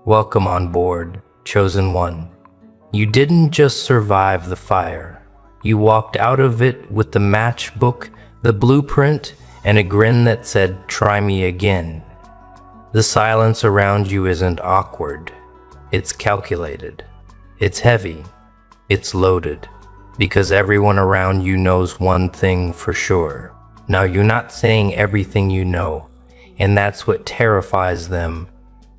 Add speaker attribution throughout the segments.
Speaker 1: Welcome on board, Chosen One. You didn't just survive the fire. You walked out of it with the matchbook, the blueprint, and a grin that said, "Try me again." The silence around you isn't awkward. It's calculated. It's heavy. It's loaded. Because everyone around you knows one thing for sure. Now, you're not saying everything you know, and that's what terrifies them.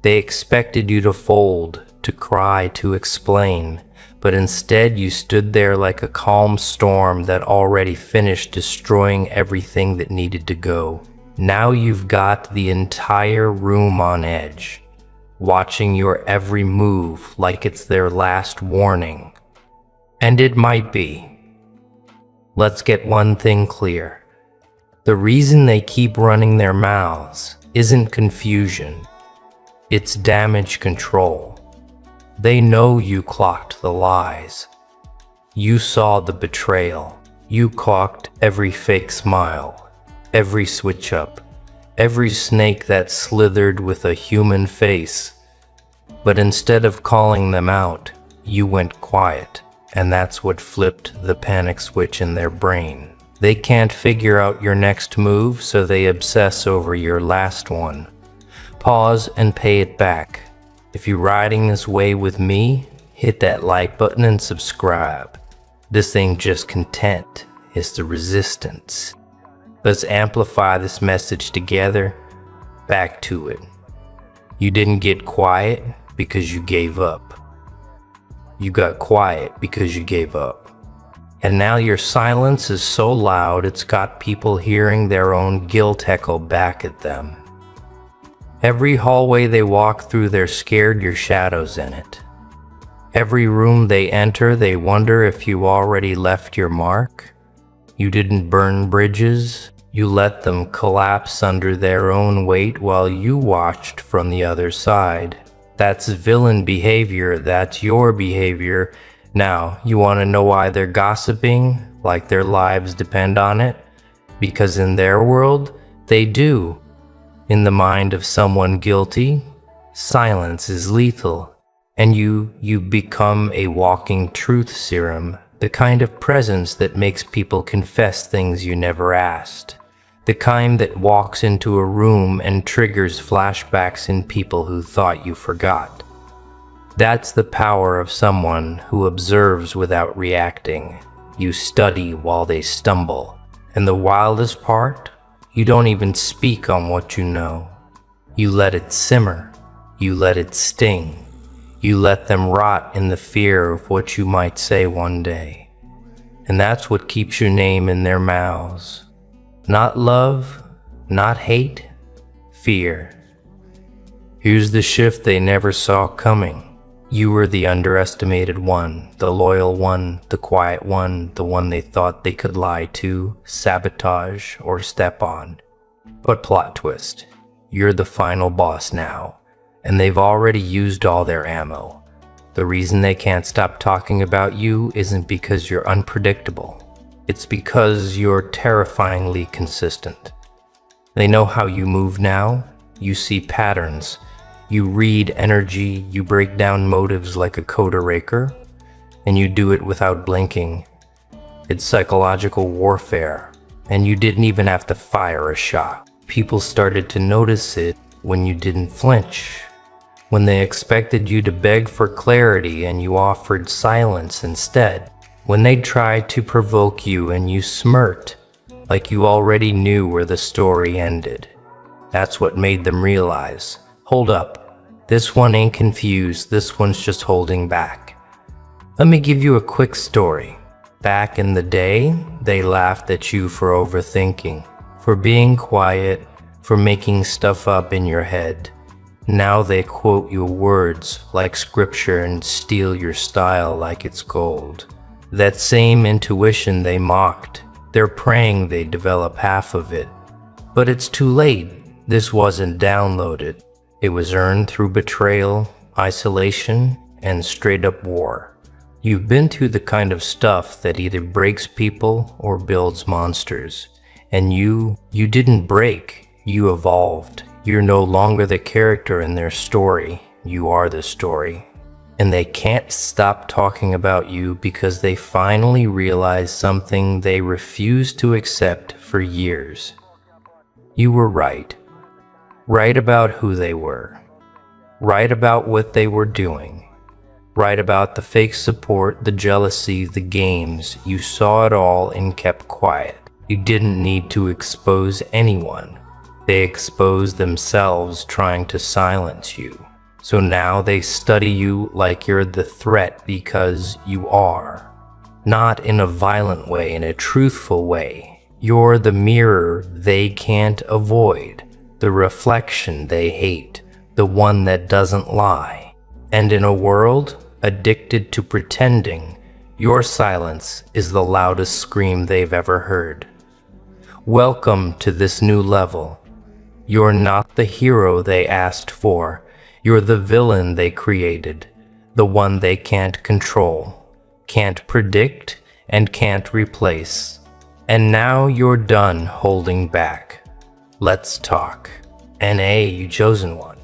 Speaker 1: They expected you to fold, to cry, to explain, but instead you stood there like a calm storm that already finished destroying everything that needed to go. Now you've got the entire room on edge, watching your every move like it's their last warning. And it might be. Let's get one thing clear. The reason they keep running their mouths isn't confusion. It's damage control. They know you clocked the lies. You saw the betrayal. You clocked every fake smile, every switch up, every snake that slithered with a human face. But instead of calling them out, you went quiet, and that's what flipped the panic switch in their brain. They can't figure out your next move, so they obsess over your last one. Pause and pay it back. If you're riding this way with me, hit that like button and subscribe. This ain't just content, it's the resistance. Let's amplify this message together. Back to it. You didn't get quiet because you gave up. You got quiet because you gave up. And now your silence is so loud it's got people hearing their own guilt echo back at them. Every hallway they walk through, they're scared your shadow's in it. Every room they enter, they wonder if you already left your mark. You didn't burn bridges, you let them collapse under their own weight while you watched from the other side. That's villain behavior, that's your behavior. Now, you want to know why they're gossiping, like their lives depend on it? Because in their world, they do. In the mind of someone guilty, silence is lethal, and you become a walking truth serum, the kind of presence that makes people confess things you never asked, the kind that walks into a room and triggers flashbacks in people who thought you forgot. That's the power of someone who observes without reacting. You study while they stumble, and the wildest part? You don't even speak on what you know. You let it simmer. You let it sting. You let them rot in the fear of what you might say one day. And that's what keeps your name in their mouths. Not love, not hate, fear. Here's the shift they never saw coming. You were the underestimated one, the loyal one, the quiet one, the one they thought they could lie to, sabotage, or step on. But plot twist, you're the final boss now, and they've already used all their ammo. The reason they can't stop talking about you isn't because you're unpredictable. It's because you're terrifyingly consistent. They know how you move now. You see patterns. You read energy, you break down motives like a coder raker, and you do it without blinking. It's psychological warfare, and you didn't even have to fire a shot. People started to notice it when you didn't flinch, when they expected you to beg for clarity and you offered silence instead, when they tried to provoke you and you smirked like you already knew where the story ended. That's what made them realize, hold up. This one ain't confused, this one's just holding back. Let me give you a quick story. Back in the day, they laughed at you for overthinking, for being quiet, for making stuff up in your head. Now they quote your words like scripture and steal your style like it's gold. That same intuition they mocked, they're praying they develop half of it. But it's too late. This wasn't downloaded. It was earned through betrayal, isolation, and straight-up war. You've been through the kind of stuff that either breaks people or builds monsters, And you didn't break, you evolved. You're no longer the character in their story, you are the story. And they can't stop talking about you because they finally realize something they refused to accept for years. You were right. Right about who they were. Right about what they were doing. Right about the fake support, the jealousy, the games. You saw it all and kept quiet. You didn't need to expose anyone. They exposed themselves trying to silence you. So now they study you like you're the threat because you are. Not in a violent way, in a truthful way. You're the mirror they can't avoid, the reflection they hate, the one that doesn't lie. And in a world addicted to pretending, your silence is the loudest scream they've ever heard. Welcome to this new level. You're not the hero they asked for. You're the villain they created, the one they can't control, can't predict, and can't replace. And now you're done holding back. Let's talk. N.A., you chosen one.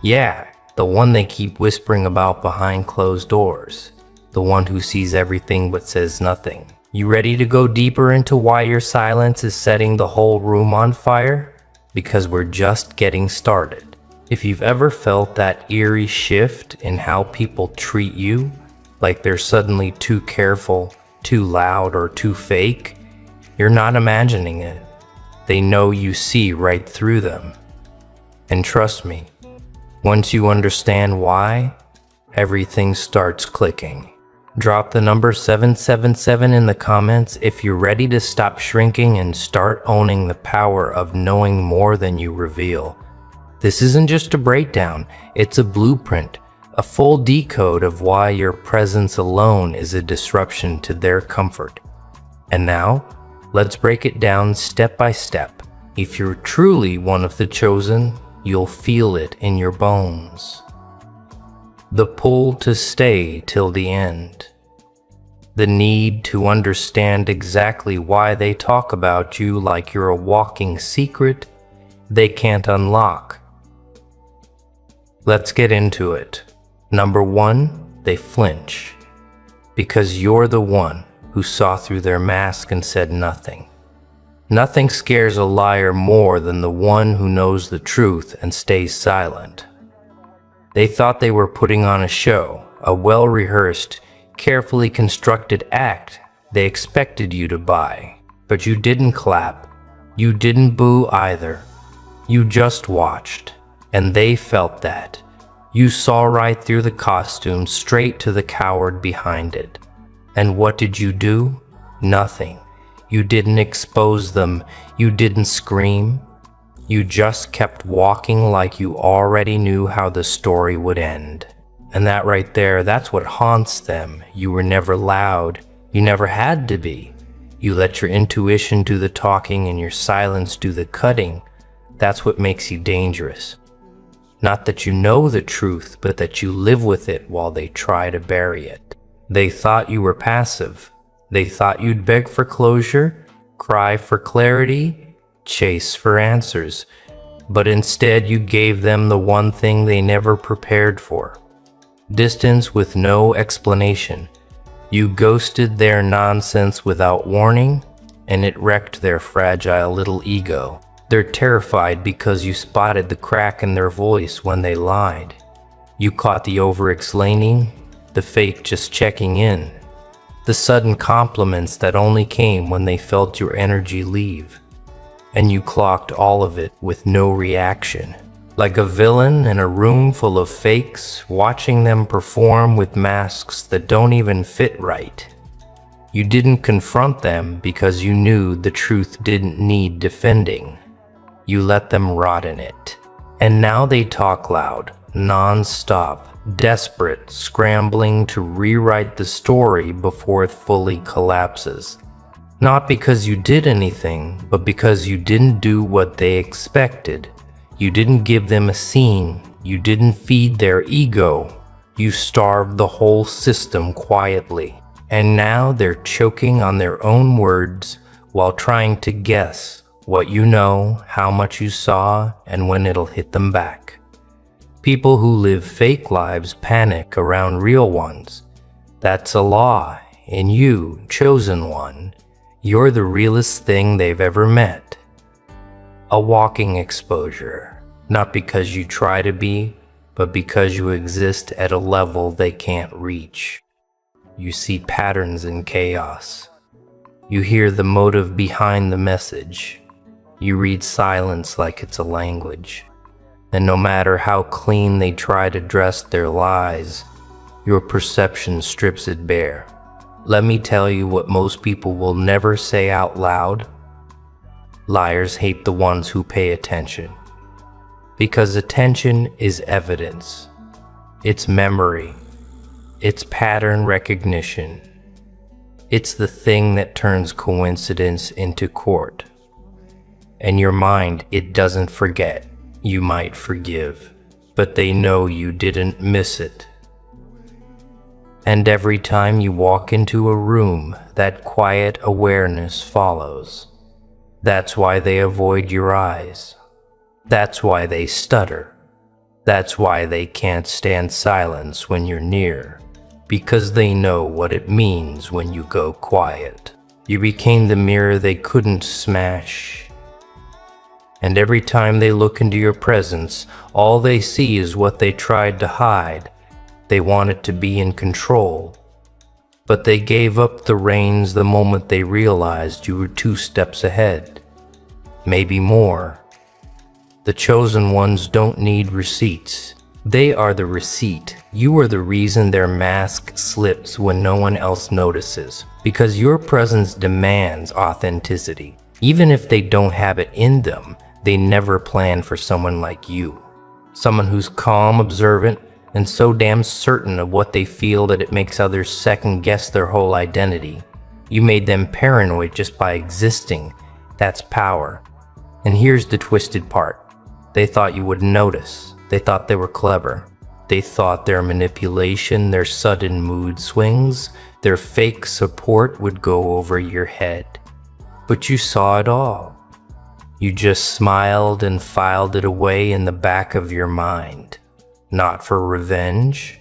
Speaker 1: Yeah, the one they keep whispering about behind closed doors. The one who sees everything but says nothing. You ready to go deeper into why your silence is setting the whole room on fire? Because we're just getting started. If you've ever felt that eerie shift in how people treat you, like they're suddenly too careful, too loud, or too fake, you're not imagining it. They know you see right through them. And trust me, once you understand why, everything starts clicking. Drop the number 777 in the comments if you're ready to stop shrinking and start owning the power of knowing more than you reveal. This isn't just a breakdown, it's a blueprint, a full decode of why your presence alone is a disruption to their comfort. And now, let's break it down step by step. If you're truly one of the chosen, you'll feel it in your bones. The pull to stay till the end. The need to understand exactly why they talk about you like you're a walking secret they can't unlock. Let's get into it. Number one, they flinch. Because you're the one who saw through their mask and said nothing. Nothing scares a liar more than the one who knows the truth and stays silent. They thought they were putting on a show, a well-rehearsed, carefully constructed act they expected you to buy. But you didn't clap. You didn't boo either. You just watched. And they felt that. You saw right through the costume, straight to the coward behind it. And what did you do? Nothing. You didn't expose them. You didn't scream. You just kept walking like you already knew how the story would end. And that right there, that's what haunts them. You were never loud. You never had to be. You let your intuition do the talking and your silence do the cutting. That's what makes you dangerous. Not that you know the truth, but that you live with it while they try to bury it. They thought you were passive. They thought you'd beg for closure, cry for clarity, chase for answers. But instead you gave them the one thing they never prepared for. Distance with no explanation. You ghosted their nonsense without warning, and it wrecked their fragile little ego. They're terrified because you spotted the crack in their voice when they lied. You caught the over-explaining, the fake just checking in, the sudden compliments that only came when they felt your energy leave. And you clocked all of it with no reaction. Like a villain in a room full of fakes, watching them perform with masks that don't even fit right. You didn't confront them because you knew the truth didn't need defending. You let them rot in it. And now they talk loud, non-stop, desperate, scrambling to rewrite the story before it fully collapses. Not because you did anything, but because you didn't do what they expected. You didn't give them a scene. You didn't feed their ego. You starved the whole system quietly. And now they're choking on their own words, while trying to guess what you know, how much you saw, and when it'll hit them back. People who live fake lives panic around real ones. That's a law. In you, chosen one, you're the realest thing they've ever met. A walking exposure, not because you try to be, but because you exist at a level they can't reach. You see patterns in chaos. You hear the motive behind the message. You read silence like it's a language. And no matter how clean they try to dress their lies, your perception strips it bare. Let me tell you what most people will never say out loud. Liars hate the ones who pay attention. Because attention is evidence. It's memory. It's pattern recognition. It's the thing that turns coincidence into court. And your mind, it doesn't forget. You might forgive, but they know you didn't miss it. And every time you walk into a room, that quiet awareness follows. That's why they avoid your eyes. That's why they stutter. That's why they can't stand silence when you're near, because they know what it means when you go quiet. You became the mirror they couldn't smash. And every time they look into your presence, all they see is what they tried to hide. They wanted to be in control, but they gave up the reins the moment they realized you were 2 steps ahead, maybe more. The chosen ones don't need receipts. They are the receipt. You are the reason their mask slips when no one else notices, because your presence demands authenticity. Even if they don't have it in them, they never plan for someone like you. Someone who's calm, observant, and so damn certain of what they feel that it makes others second guess their whole identity. You made them paranoid just by existing. That's power. And here's the twisted part. They thought you would notice. They thought they were clever. They thought their manipulation, their sudden mood swings, their fake support would go over your head. But you saw it all. You just smiled and filed it away in the back of your mind. Not for revenge,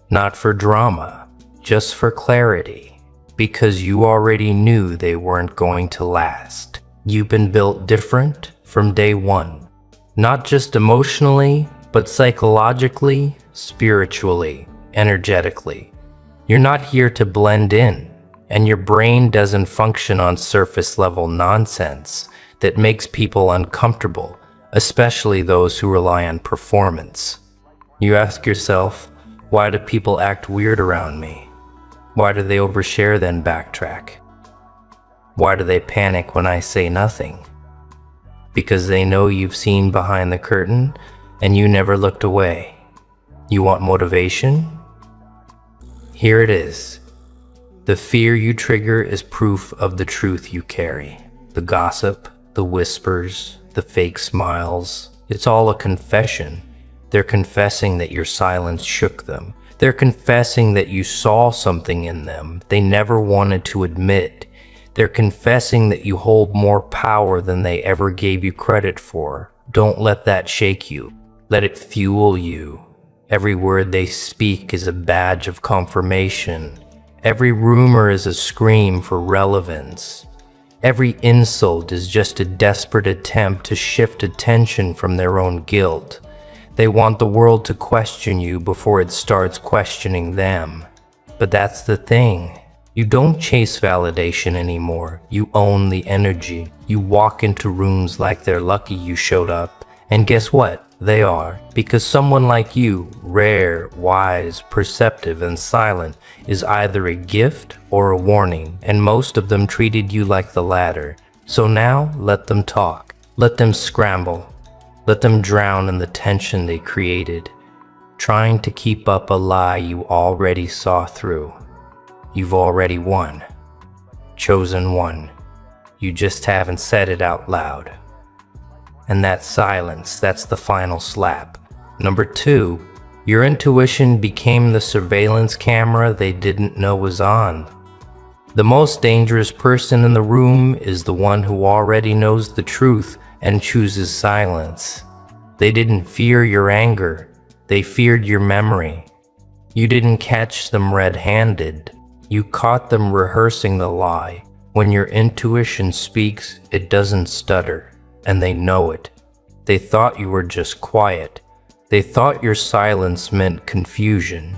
Speaker 1: not for drama, just for clarity. Because you already knew they weren't going to last. You've been built different from day one. Not just emotionally, but psychologically, spiritually, energetically. You're not here to blend in, and your brain doesn't function on surface level nonsense that makes people uncomfortable, especially those who rely on performance. You ask yourself, why do people act weird around me? Why do they overshare then backtrack? Why do they panic when I say nothing? Because they know you've seen behind the curtain and you never looked away. You want motivation? Here it is. The fear you trigger is proof of the truth you carry. The gossip, the whispers, the fake smiles, it's all a confession. They're confessing that your silence shook them. They're confessing that you saw something in them they never wanted to admit. They're confessing that you hold more power than they ever gave you credit for. Don't let that shake you. Let it fuel you. Every word they speak is a badge of confirmation. Every rumor is a scream for relevance. Every insult is just a desperate attempt to shift attention from their own guilt. They want the world to question you before it starts questioning them. But that's the thing. You don't chase validation anymore. You own the energy. You walk into rooms like they're lucky you showed up. And guess what? They are. Because someone like you, rare, wise, perceptive, and silent, is either a gift or a warning. And most of them treated you like the latter. So now, let them talk. Let them scramble. Let them drown in the tension they created, trying to keep up a lie you already saw through. You've already won. Chosen one. You just haven't said it out loud. And that silence, that's the final slap. Number 2, your intuition became the surveillance camera they didn't know was on. The most dangerous person in the room is the one who already knows the truth and chooses silence. They didn't fear your anger, they feared your memory. You didn't catch them red-handed. You caught them rehearsing the lie. When your intuition speaks, it doesn't stutter, and they know it. They thought you were just quiet. They thought your silence meant confusion.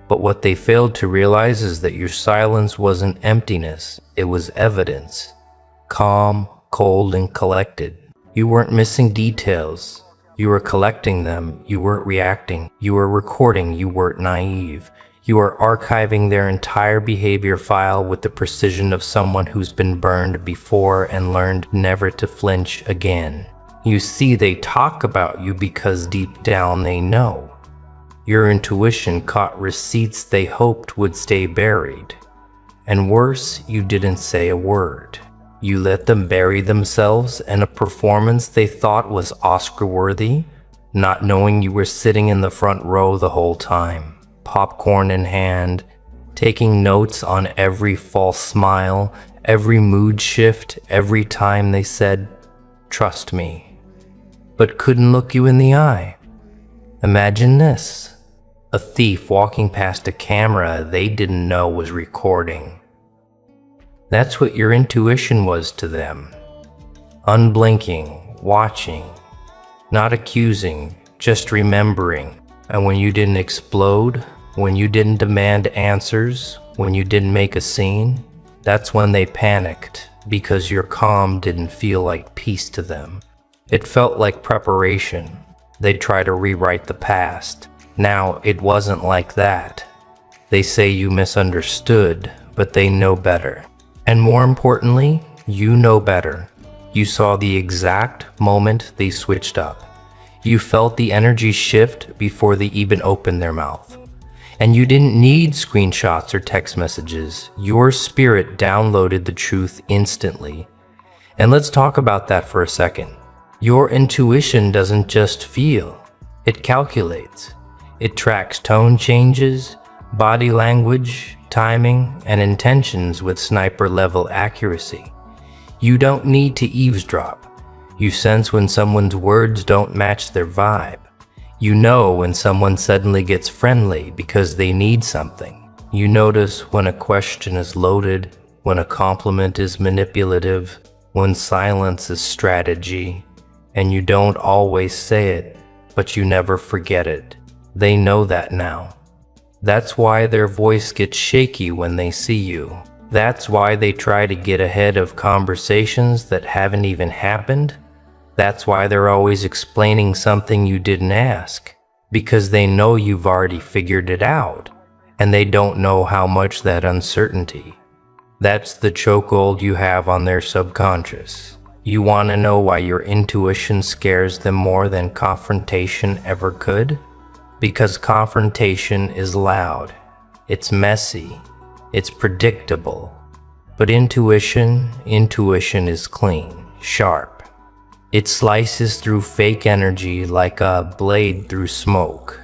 Speaker 1: But what they failed to realize is that your silence wasn't emptiness, it was evidence. Calm, cold, and collected. You weren't missing details. You were collecting them. You weren't reacting. You were recording. You weren't naive. You are archiving their entire behavior file with the precision of someone who's been burned before and learned never to flinch again. You see, they talk about you because deep down they know. Your intuition caught receipts they hoped would stay buried. And worse, you didn't say a word. You let them bury themselves in a performance they thought was Oscar-worthy, not knowing you were sitting in the front row the whole time, popcorn in hand, taking notes on every false smile, every mood shift, every time they said, "Trust me," but couldn't look you in the eye. Imagine this: a thief walking past a camera they didn't know was recording. That's what your intuition was to them. Unblinking, watching, not accusing, just remembering. And when you didn't explode, when you didn't demand answers, when you didn't make a scene, that's when they panicked, because your calm didn't feel like peace to them. It felt like preparation. They'd try to rewrite the past. Now, it wasn't like that. They say you misunderstood, but they know better. And more importantly, you know better. You saw the exact moment they switched up. You felt the energy shift before they even opened their mouth. And you didn't need screenshots or text messages. Your spirit downloaded the truth instantly. And let's talk about that for a second. Your intuition doesn't just feel, it calculates. It tracks tone changes, body language, timing, and intentions with sniper-level accuracy. You don't need to eavesdrop. You sense when someone's words don't match their vibe. You know when someone suddenly gets friendly because they need something. You notice when a question is loaded, when a compliment is manipulative, when silence is strategy, and you don't always say it, but you never forget it. They know that now. That's why their voice gets shaky when they see you. That's why they try to get ahead of conversations that haven't even happened. That's why they're always explaining something you didn't ask, because they know you've already figured it out, and they don't know how much that uncertainty. That's the chokehold you have on their subconscious. You want to know why your intuition scares them more than confrontation ever could? Because confrontation is loud, it's messy, it's predictable. But intuition is clean, sharp. It slices through fake energy like a blade through smoke.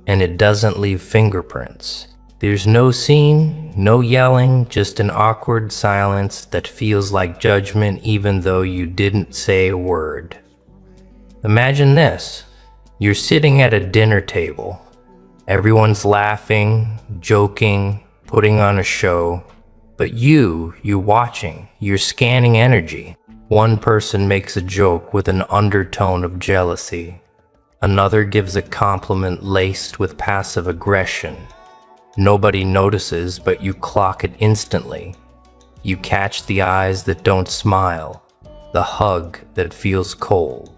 Speaker 1: And it doesn't leave fingerprints. There's no scene, no yelling, just an awkward silence that feels like judgment even though you didn't say a word. Imagine this. You're sitting at a dinner table. Everyone's laughing, joking, putting on a show. But you're watching, you're scanning energy. One person makes a joke with an undertone of jealousy. Another gives a compliment laced with passive aggression. Nobody notices, but you clock it instantly. You catch the eyes that don't smile, the hug that feels cold.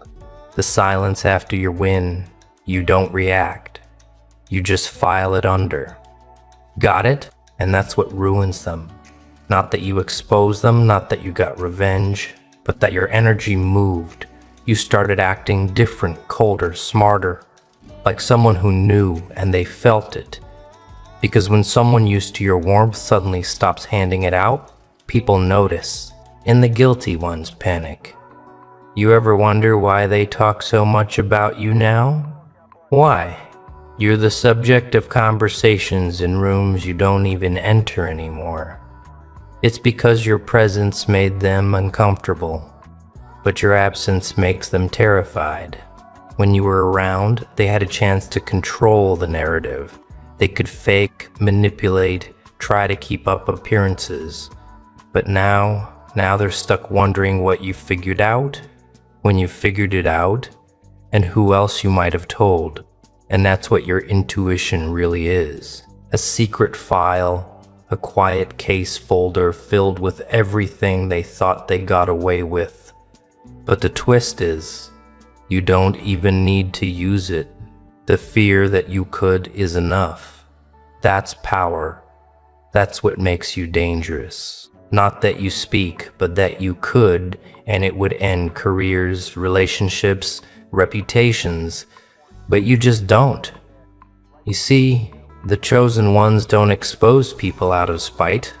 Speaker 1: The silence after your win, you don't react. You just file it under. Got it? And that's what ruins them. Not that you exposed them, not that you got revenge, but that your energy moved. You started acting different, colder, smarter, like someone who knew and they felt it. Because when someone used to your warmth suddenly stops handing it out, people notice, and the guilty ones panic. You ever wonder why they talk so much about you now? Why? You're the subject of conversations in rooms you don't even enter anymore. It's because your presence made them uncomfortable, but your absence makes them terrified. When you were around, they had a chance to control the narrative. They could fake, manipulate, try to keep up appearances. But now they're stuck wondering what you figured out, when you figured it out, and who else you might have told. And that's what your intuition really is. A secret file, a quiet case folder filled with everything they thought they got away with. But the twist is, you don't even need to use it. The fear that you could is enough. That's power. That's what makes you dangerous. Not that you speak, but that you could, and it would end careers, relationships, reputations, but you just don't. You see, the chosen ones don't expose people out of spite.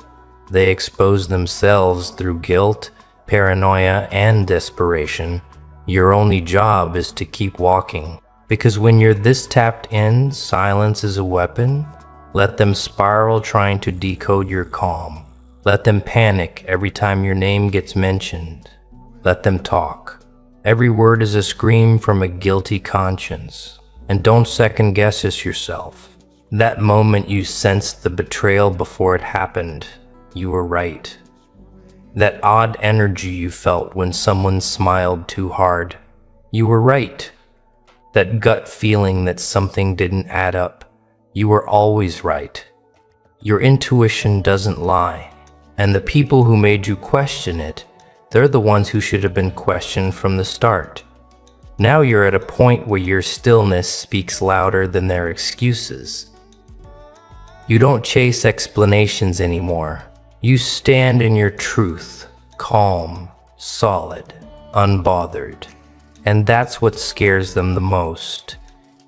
Speaker 1: They expose themselves through guilt, paranoia, and desperation. Your only job is to keep walking. Because when you're this tapped in, silence is a weapon. Let them spiral trying to decode your calm. Let them panic every time your name gets mentioned. Let them talk. Every word is a scream from a guilty conscience. And don't second guess it yourself. That moment you sensed the betrayal before it happened, you were right. That odd energy you felt when someone smiled too hard, you were right. That gut feeling that something didn't add up, you were always right. Your intuition doesn't lie, and the people who made you question it, they're the ones who should have been questioned from the start. Now you're at a point where your stillness speaks louder than their excuses. You don't chase explanations anymore. You stand in your truth, calm, solid, unbothered. And that's what scares them the most.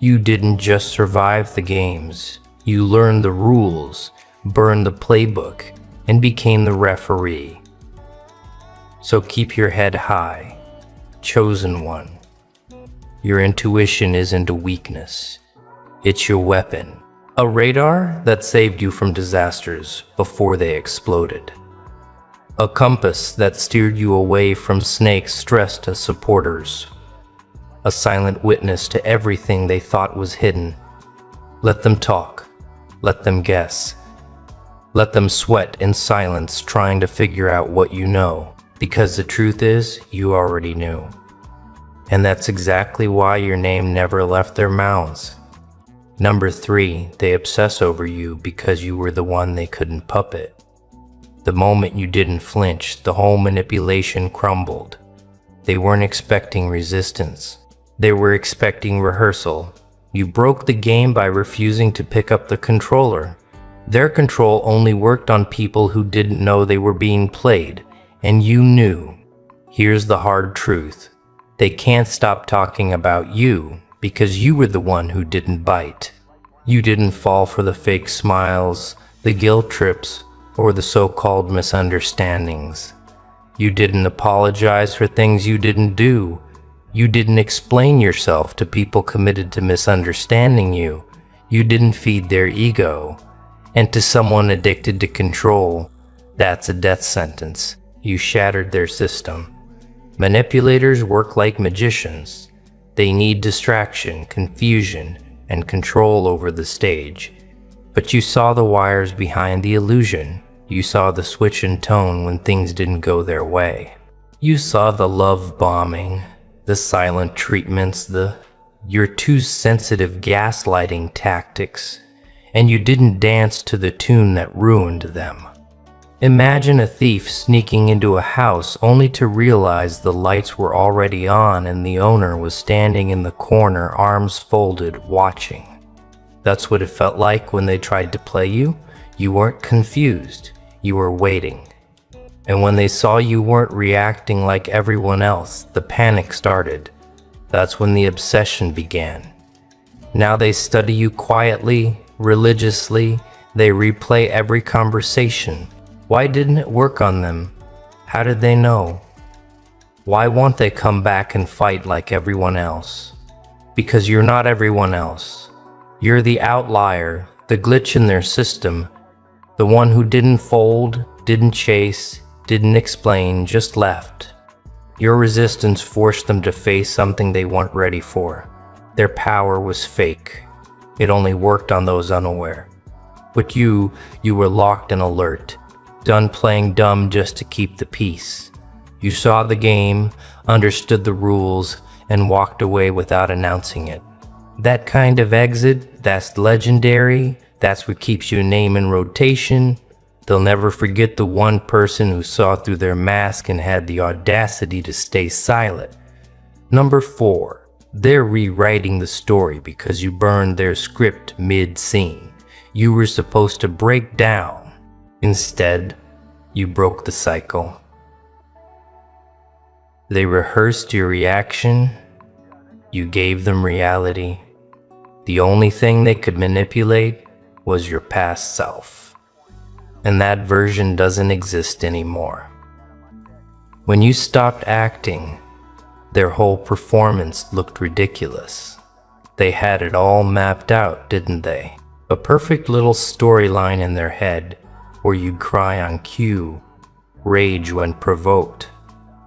Speaker 1: You didn't just survive the games. You learned the rules, burned the playbook, and became the referee. So keep your head high, chosen one. Your intuition isn't a weakness. It's your weapon. A radar that saved you from disasters before they exploded. A compass that steered you away from snakes dressed as supporters. A silent witness to everything they thought was hidden. Let them talk. Let them guess. Let them sweat in silence trying to figure out what you know, because the truth is, you already knew. And that's exactly why your name never left their mouths. Number 3, they obsess over you because you were the one they couldn't puppet. The moment you didn't flinch, the whole manipulation crumbled. They weren't expecting resistance. They were expecting rehearsal. You broke the game by refusing to pick up the controller. Their control only worked on people who didn't know they were being played, and you knew. Here's the hard truth. They can't stop talking about you because you were the one who didn't bite. You didn't fall for the fake smiles, the guilt trips, or the so-called misunderstandings. You didn't apologize for things you didn't do. You didn't explain yourself to people committed to misunderstanding you. You didn't feed their ego. And to someone addicted to control, that's a death sentence. You shattered their system. Manipulators work like magicians. They need distraction, confusion, and control over the stage. But you saw the wires behind the illusion. You saw the switch in tone when things didn't go their way. You saw the love bombing, the silent treatments, your too sensitive gaslighting tactics, and you didn't dance to the tune that ruined them. Imagine a thief sneaking into a house only to realize the lights were already on and the owner was standing in the corner, arms folded, watching. That's what it felt like when they tried to play you. You weren't confused, you were waiting. And when they saw you weren't reacting like everyone else, the panic started. That's when the obsession began. Now they study you quietly, religiously. They replay every conversation. Why didn't it work on them? How did they know? Why won't they come back and fight like everyone else? Because you're not everyone else. You're the outlier, the glitch in their system, the one who didn't fold, didn't chase, didn't explain, just left. Your resistance forced them to face something they weren't ready for. Their power was fake. It only worked on those unaware. But you were locked and alert, done playing dumb just to keep the peace. You saw the game, understood the rules, and walked away without announcing it. That kind of exit, that's legendary. That's what keeps your name in rotation. They'll never forget the one person who saw through their mask and had the audacity to stay silent. Number 4, they're rewriting the story because you burned their script mid-scene. You were supposed to break down. Instead, you broke the cycle. They rehearsed your reaction. You gave them reality. The only thing they could manipulate was your past self. And that version doesn't exist anymore. When you stopped acting, their whole performance looked ridiculous. They had it all mapped out, didn't they? A perfect little storyline in their head where you'd cry on cue, rage when provoked,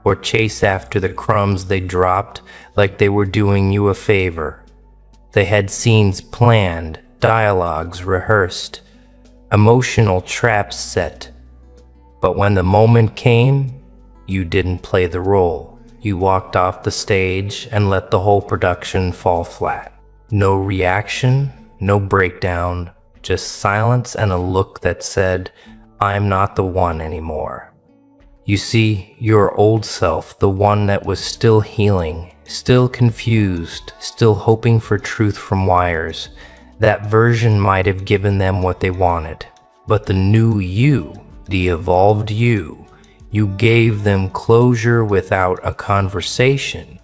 Speaker 1: or chase after the crumbs they dropped like they were doing you a favor. They had scenes planned, dialogues rehearsed, emotional traps set. But when the moment came, you didn't play the role. You walked off the stage and let the whole production fall flat. No reaction, no breakdown, just silence and a look that said, "I'm not the one anymore." You see, your old self, the one that was still healing, still confused, still hoping for truth from wires, that version might have given them what they wanted. But the new you, the evolved you gave them closure without a conversation.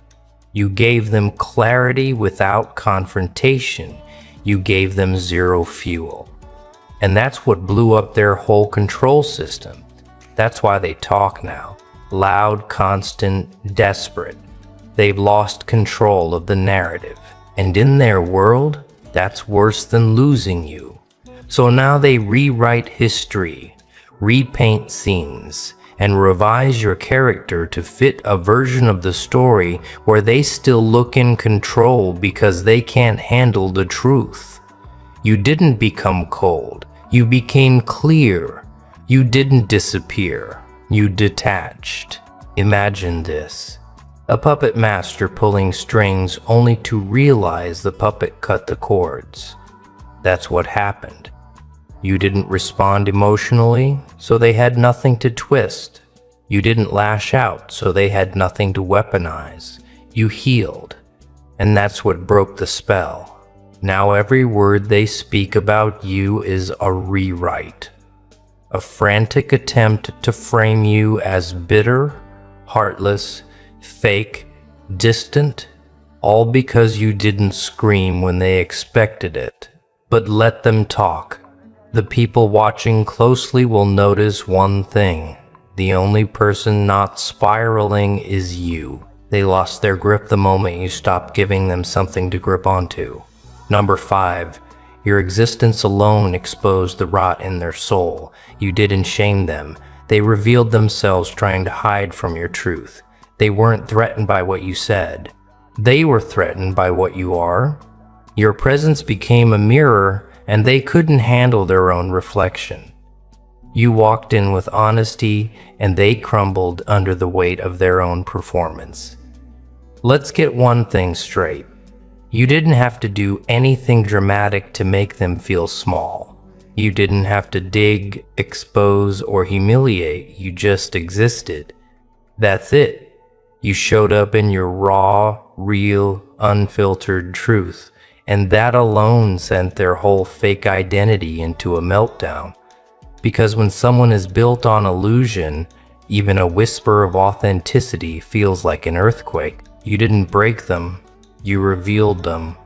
Speaker 1: You gave them clarity without confrontation. You gave them zero fuel. And that's what blew up their whole control system. That's why they talk now. Loud, constant, desperate. They've lost control of the narrative. And in their world, that's worse than losing you. So now they rewrite history, repaint scenes, and revise your character to fit a version of the story where they still look in control because they can't handle the truth. You didn't become cold. You became clear. You didn't disappear. You detached. Imagine this. A puppet master pulling strings only to realize the puppet cut the cords. That's what happened. You didn't respond emotionally, so they had nothing to twist. You didn't lash out, so they had nothing to weaponize. You healed, and that's what broke the spell. Now every word they speak about you is a rewrite. A frantic attempt to frame you as bitter, heartless, fake, distant, all because you didn't scream when they expected it. But let them talk. The people watching closely will notice one thing. The only person not spiraling is you. They lost their grip the moment you stopped giving them something to grip onto. Number 5. Your existence alone exposed the rot in their soul. You didn't shame them. They revealed themselves trying to hide from your truth. They weren't threatened by what you said. They were threatened by what you are. Your presence became a mirror, and they couldn't handle their own reflection. You walked in with honesty, and they crumbled under the weight of their own performance. Let's get one thing straight. You didn't have to do anything dramatic to make them feel small. You didn't have to dig, expose, or humiliate. You just existed. That's it. You showed up in your raw, real, unfiltered truth, and that alone sent their whole fake identity into a meltdown. Because when someone is built on illusion, even a whisper of authenticity feels like an earthquake. You didn't break them, you revealed them.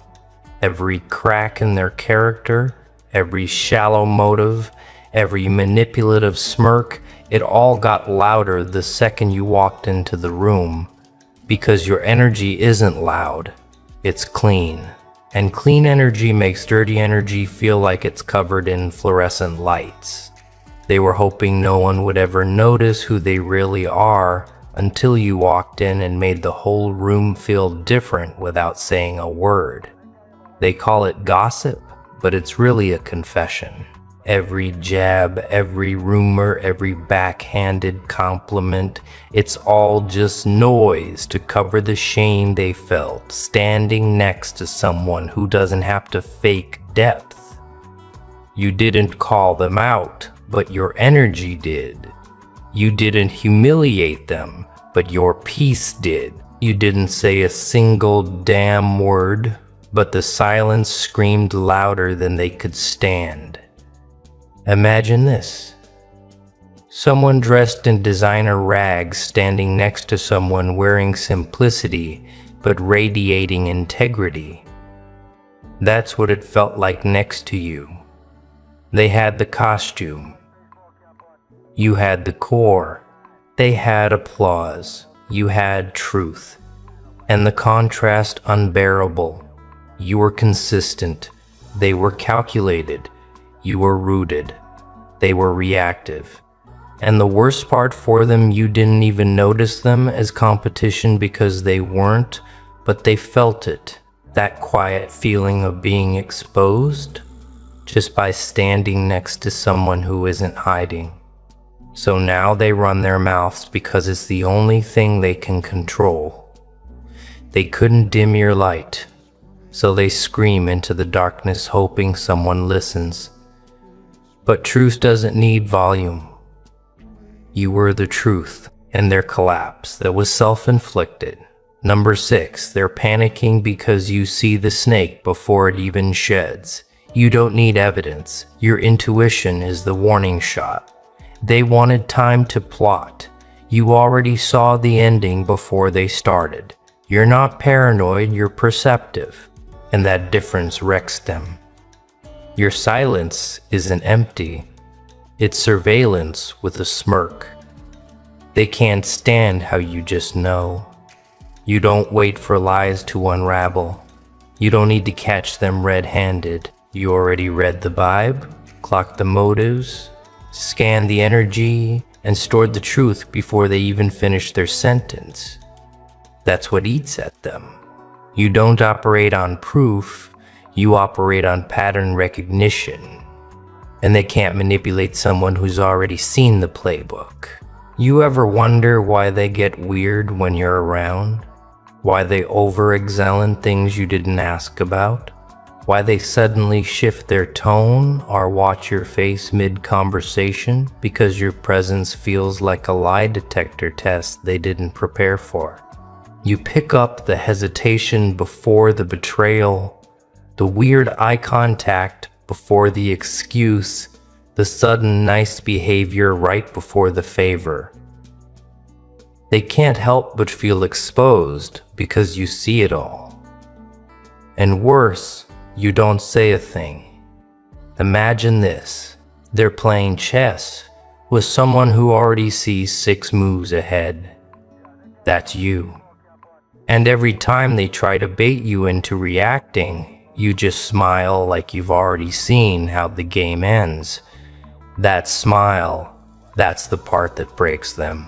Speaker 1: Every crack in their character, every shallow motive, every manipulative smirk, it all got louder the second you walked into the room. Because your energy isn't loud, it's clean. And clean energy makes dirty energy feel like it's covered in fluorescent lights. They were hoping no one would ever notice who they really are until you walked in and made the whole room feel different without saying a word. They call it gossip, but it's really a confession. Every jab, every rumor, every backhanded compliment, it's all just noise to cover the shame they felt standing next to someone who doesn't have to fake depth. You didn't call them out, but your energy did. You didn't humiliate them, but your peace did. You didn't say a single damn word, but the silence screamed louder than they could stand. Imagine this. Someone dressed in designer rags standing next to someone wearing simplicity but radiating integrity. That's what it felt like next to you. They had the costume. You had the core. They had applause. You had truth. And the contrast unbearable. You were consistent. They were calculated. You were rooted. They were reactive. And the worst part for them, you didn't even notice them as competition because they weren't, but they felt it. That quiet feeling of being exposed just by standing next to someone who isn't hiding. So now they run their mouths because it's the only thing they can control. They couldn't dim your light, so they scream into the darkness hoping someone listens. But truth doesn't need volume. You were the truth, and their collapse that was self-inflicted. Number 6, they're panicking because you see the snake before it even sheds. You don't need evidence. Your intuition is the warning shot. They wanted time to plot. You already saw the ending before they started. You're not paranoid, you're perceptive, and that difference wrecks them. Your silence isn't empty. It's surveillance with a smirk. They can't stand how you just know. You don't wait for lies to unravel. You don't need to catch them red-handed. You already read the vibe, clocked the motives, scanned the energy, and stored the truth before they even finished their sentence. That's what eats at them. You don't operate on proof. You operate on pattern recognition, and they can't manipulate someone who's already seen the playbook. You ever wonder why they get weird when you're around? Why they over-excel in things you didn't ask about? Why they suddenly shift their tone or watch your face mid-conversation because your presence feels like a lie detector test they didn't prepare for? You pick up the hesitation before the betrayal, the weird eye contact before the excuse, the sudden nice behavior right before the favor. They can't help but feel exposed because you see it all. And worse, you don't say a thing. Imagine this. They're playing chess with someone who already sees 6 moves ahead. That's you. And every time they try to bait you into reacting, you just smile like you've already seen how the game ends. That smile, that's the part that breaks them.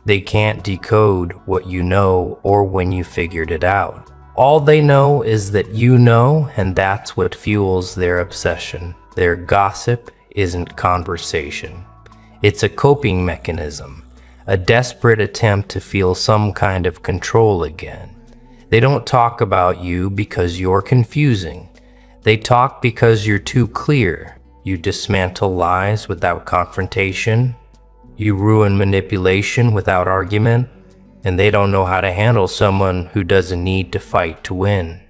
Speaker 1: They can't decode what you know or when you figured it out. All they know is that you know, and that's what fuels their obsession. Their gossip isn't conversation. It's a coping mechanism, a desperate attempt to feel some kind of control again. They don't talk about you because you're confusing. They talk because you're too clear. You dismantle lies without confrontation. You ruin manipulation without argument. And they don't know how to handle someone who doesn't need to fight to win.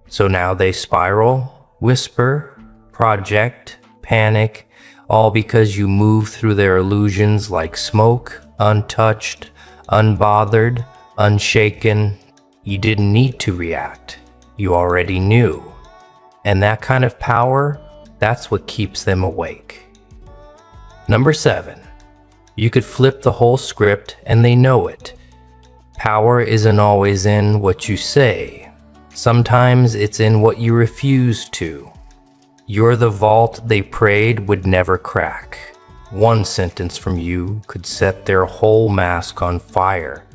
Speaker 1: So now they spiral, whisper, project, panic, all because you move through their illusions like smoke, untouched, unbothered, unshaken. You didn't need to react. You already knew. And that kind of power, that's what keeps them awake. Number 7, you could flip the whole script and they know it. Power isn't always in what you say. Sometimes it's in what you refuse to. You're the vault they prayed would never crack. One sentence from you could set their whole mask on fire,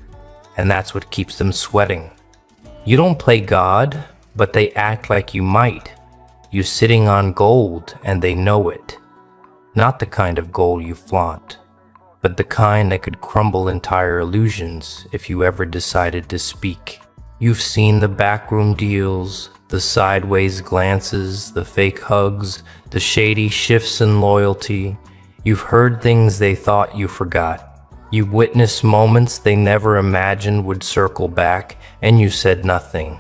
Speaker 1: and that's what keeps them sweating. You don't play God, but they act like you might. You're sitting on gold, and they know it. Not the kind of gold you flaunt, but the kind that could crumble entire illusions if you ever decided to speak. You've seen the backroom deals, the sideways glances, the fake hugs, the shady shifts in loyalty. You've heard things they thought you forgot. You've witnessed moments they never imagined would circle back, and you said nothing.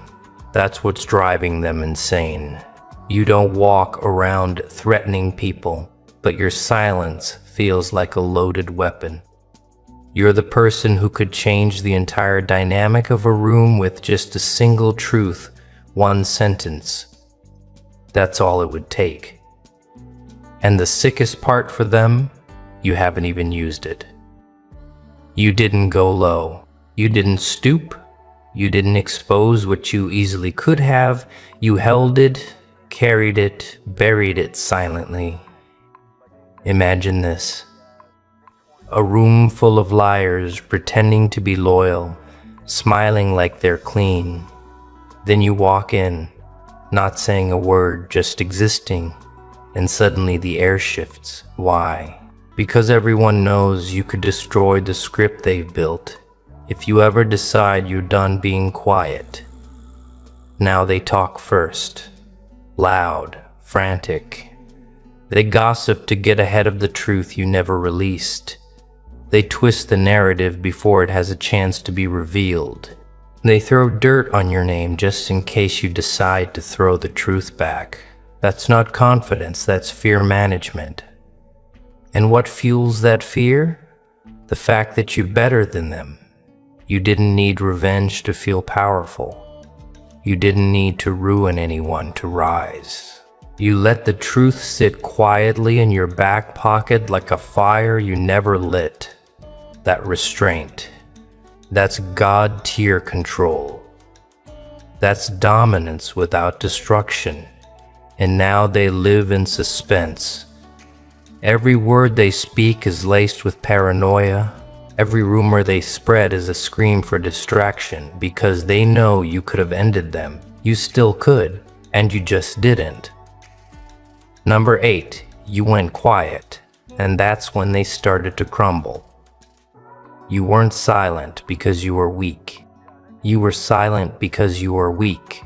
Speaker 1: That's what's driving them insane. You don't walk around threatening people, but your silence feels like a loaded weapon. You're the person who could change the entire dynamic of a room with just a single truth, one sentence. That's all it would take. And the sickest part for them, you haven't even used it. You didn't go low. You didn't stoop. You didn't expose what you easily could have. You held it, carried it, buried it silently. Imagine this. A room full of liars pretending to be loyal, smiling like they're clean. Then you walk in, not saying a word, just existing, and suddenly the air shifts. Why? Because everyone knows you could destroy the script they've built if you ever decide you're done being quiet. Now they talk first, loud, frantic. They gossip to get ahead of the truth you never released. They twist the narrative before it has a chance to be revealed. They throw dirt on your name just in case you decide to throw the truth back. That's not confidence, that's fear management. And what fuels that fear? The fact that you're better than them. You didn't need revenge to feel powerful. You didn't need to ruin anyone to rise. You let the truth sit quietly in your back pocket like a fire you never lit. That restraint, that's God-tier control. That's dominance without destruction. And now they live in suspense. Every word they speak is laced with paranoia. Every rumor they spread is a scream for distraction because they know you could have ended them. You still could, and you just didn't. Number 8, you went quiet, and that's when they started to crumble. You weren't silent because you were weak. You were silent because you were weak.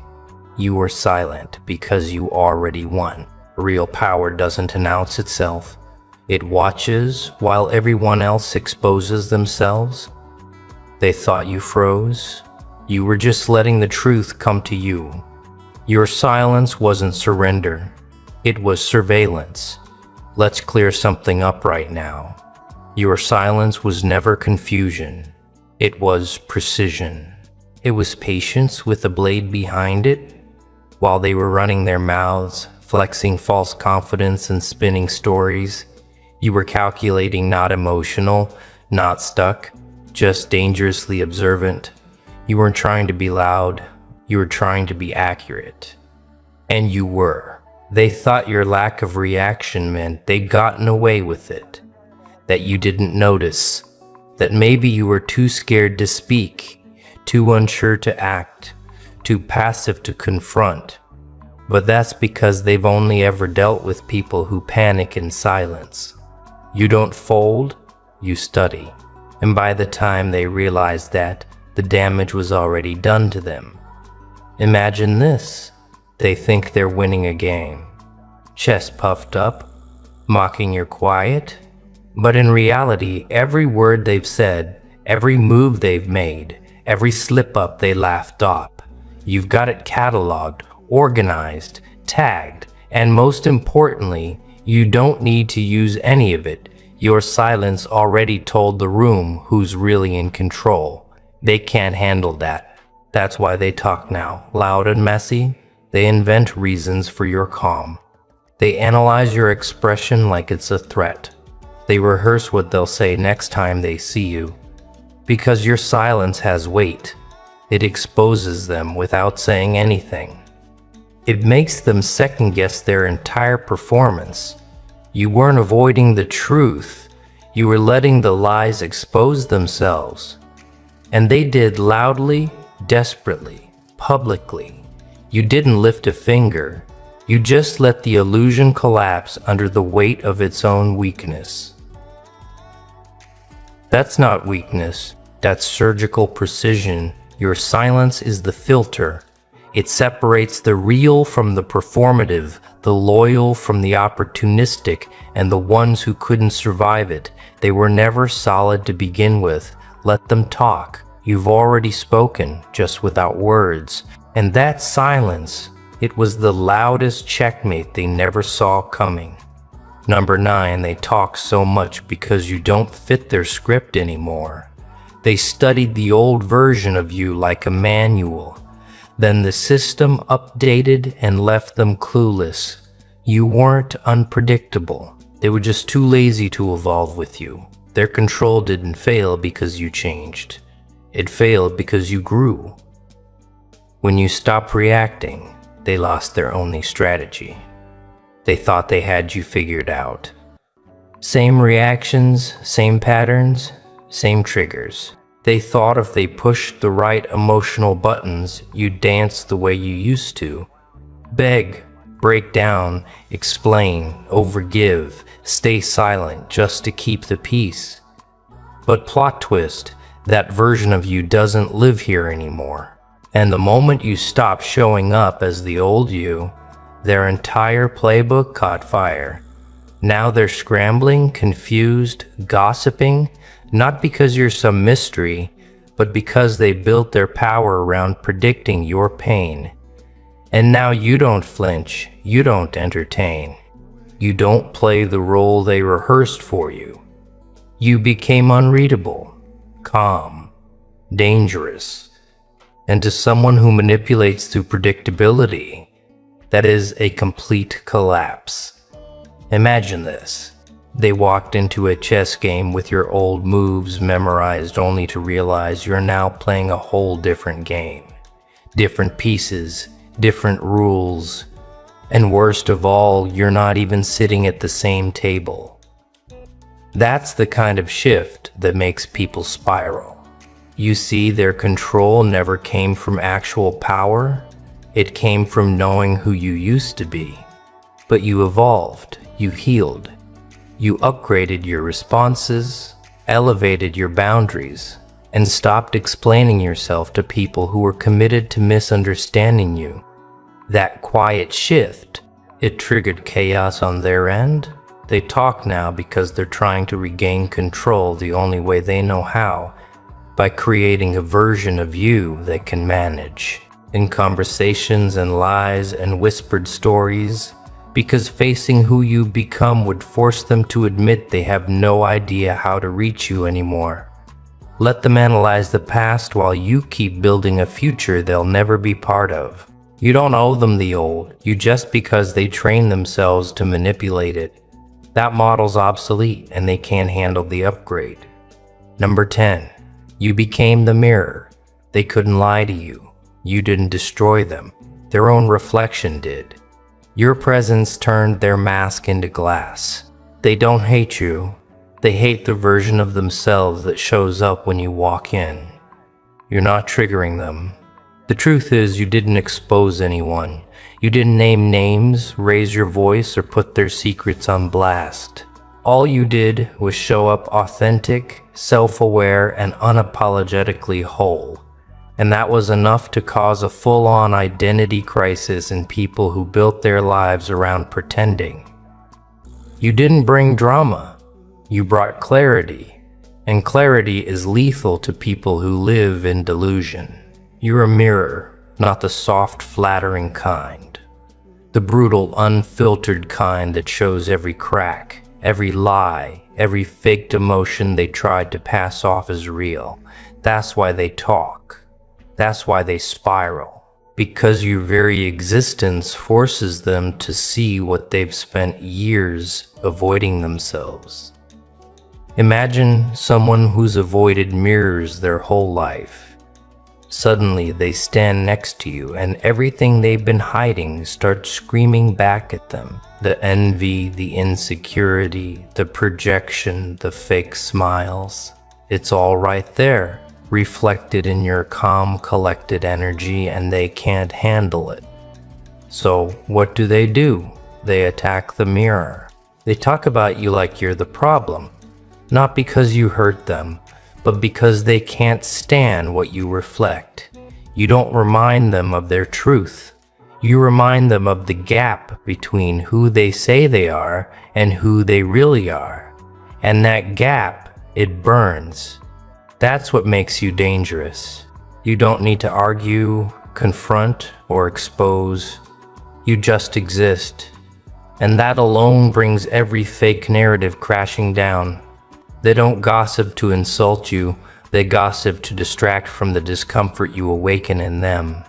Speaker 1: You were silent because you already won. Real power doesn't announce itself. It watches while everyone else exposes themselves. They thought you froze. You were just letting the truth come to you. Your silence wasn't surrender. It was surveillance. Let's clear something up right now. Your silence was never confusion. It was precision. It was patience with a blade behind it. While they were running their mouths, flexing false confidence and spinning stories, you were calculating, not emotional, not stuck, just dangerously observant. You weren't trying to be loud. You were trying to be accurate. And you were. They thought your lack of reaction meant they'd gotten away with it. That you didn't notice, that maybe you were too scared to speak, too unsure to act, too passive to confront. But that's because they've only ever dealt with people who panic in silence. You don't fold, you study. And by the time they realize that, the damage was already done to them. Imagine this. They think they're winning a game. Chest puffed up, mocking your quiet. But in reality, every word they've said, every move they've made, every slip-up they laughed off, you've got it cataloged, organized, tagged, and most importantly, you don't need to use any of it. Your silence already told the room who's really in control. They can't handle that. That's why they talk now, loud and messy. They invent reasons for your calm. They analyze your expression like it's a threat. They rehearse what they'll say next time they see you. Because your silence has weight. It exposes them without saying anything. It makes them second-guess their entire performance. You weren't avoiding the truth. You were letting the lies expose themselves. And they did loudly, desperately, publicly. You didn't lift a finger. You just let the illusion collapse under the weight of its own weakness. That's not weakness. That's surgical precision. Your silence is the filter. It separates the real from the performative, the loyal from the opportunistic, and the ones who couldn't survive it. They were never solid to begin with. Let them talk. You've already spoken, just without words. And that silence, it was the loudest checkmate they never saw coming. Number 9, they talk so much because you don't fit their script anymore. They studied the old version of you like a manual. Then the system updated and left them clueless. You weren't unpredictable. They were just too lazy to evolve with you. Their control didn't fail because you changed. It failed because you grew. When you stopped reacting, they lost their only strategy. They thought they had you figured out. Same reactions, same patterns, same triggers. They thought if they pushed the right emotional buttons, you'd dance the way you used to. Beg, break down, explain, overgive, stay silent just to keep the peace. But plot twist, that version of you doesn't live here anymore. And the moment you stop showing up as the old you, their entire playbook caught fire. Now they're scrambling, confused, gossiping, not because you're some mystery, but because they built their power around predicting your pain. And now you don't flinch, you don't entertain. You don't play the role they rehearsed for you. You became unreadable, calm, dangerous. And to someone who manipulates through predictability, that is a complete collapse. Imagine this. They walked into a chess game with your old moves memorized only to realize you're now playing a whole different game. Different pieces, different rules, and worst of all, you're not even sitting at the same table. That's the kind of shift that makes people spiral. You see, their control never came from actual power. It came from knowing who you used to be. But you evolved, you healed. You upgraded your responses, elevated your boundaries, and stopped explaining yourself to people who were committed to misunderstanding you. That quiet shift, it triggered chaos on their end. They talk now because they're trying to regain control the only way they know how, by creating a version of you they can manage. In conversations and lies and whispered stories, because facing who you become would force them to admit they have no idea how to reach you anymore. Let them analyze the past while you keep building a future they'll never be part of. You don't owe them the old, you just because they train themselves to manipulate it. That model's obsolete and they can't handle the upgrade. Number 10, you became the mirror. They couldn't lie to you. You didn't destroy them. Their own reflection did. Your presence turned their mask into glass. They don't hate you. They hate the version of themselves that shows up when you walk in. You're not triggering them. The truth is, you didn't expose anyone. You didn't name names, raise your voice, or put their secrets on blast. All you did was show up authentic, self-aware, and unapologetically whole. And that was enough to cause a full-on identity crisis in people who built their lives around pretending. You didn't bring drama. You brought clarity. And clarity is lethal to people who live in delusion. You're a mirror, not the soft, flattering kind. The brutal, unfiltered kind that shows every crack, every lie, every faked emotion they tried to pass off as real. That's why they talk. That's why they spiral. Because your very existence forces them to see what they've spent years avoiding themselves. Imagine someone who's avoided mirrors their whole life. Suddenly they stand next to you and everything they've been hiding starts screaming back at them. The envy, the insecurity, the projection, the fake smiles. It's all right there, reflected in your calm, collected energy, and they can't handle it. So what do? They attack the mirror. They talk about you like you're the problem, not because you hurt them, but because they can't stand what you reflect. You don't remind them of their truth. You remind them of the gap between who they say they are and who they really are. And that gap, it burns. That's what makes you dangerous. You don't need to argue, confront, or expose. You just exist. And that alone brings every fake narrative crashing down. They don't gossip to insult you, they gossip to distract from the discomfort you awaken in them.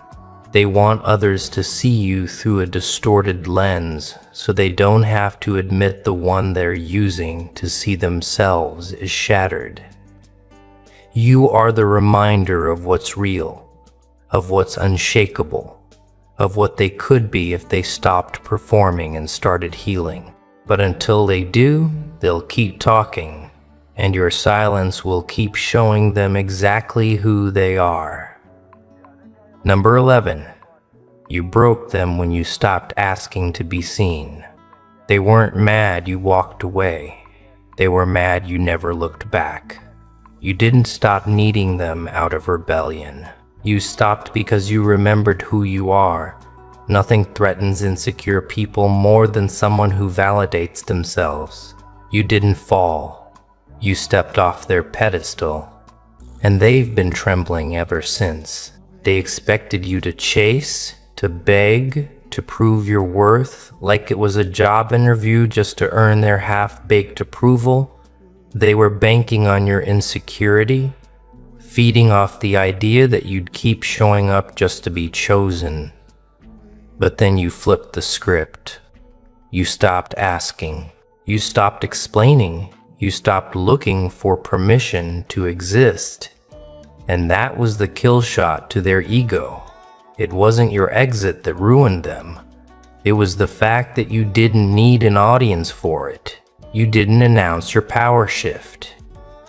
Speaker 1: They want others to see you through a distorted lens, so they don't have to admit the one they're using to see themselves is shattered. You are the reminder of what's real, of what's unshakable, of what they could be if they stopped performing and started healing. But until they do, they'll keep talking. And your silence will keep showing them exactly who they are. Number 11. You broke them when you stopped asking to be seen. They weren't mad you walked away. They were mad you never looked back. You didn't stop needing them out of rebellion. You stopped because you remembered who you are. Nothing threatens insecure people more than someone who validates themselves. You didn't fall. You stepped off their pedestal, and they've been trembling ever since. They expected you to chase, to beg, to prove your worth, like it was a job interview just to earn their half-baked approval. They were banking on your insecurity, feeding off the idea that you'd keep showing up just to be chosen. But then you flipped the script. You stopped asking. You stopped explaining. You stopped looking for permission to exist. And that was the kill shot to their ego. It wasn't your exit that ruined them. It was the fact that you didn't need an audience for it. You didn't announce your power shift.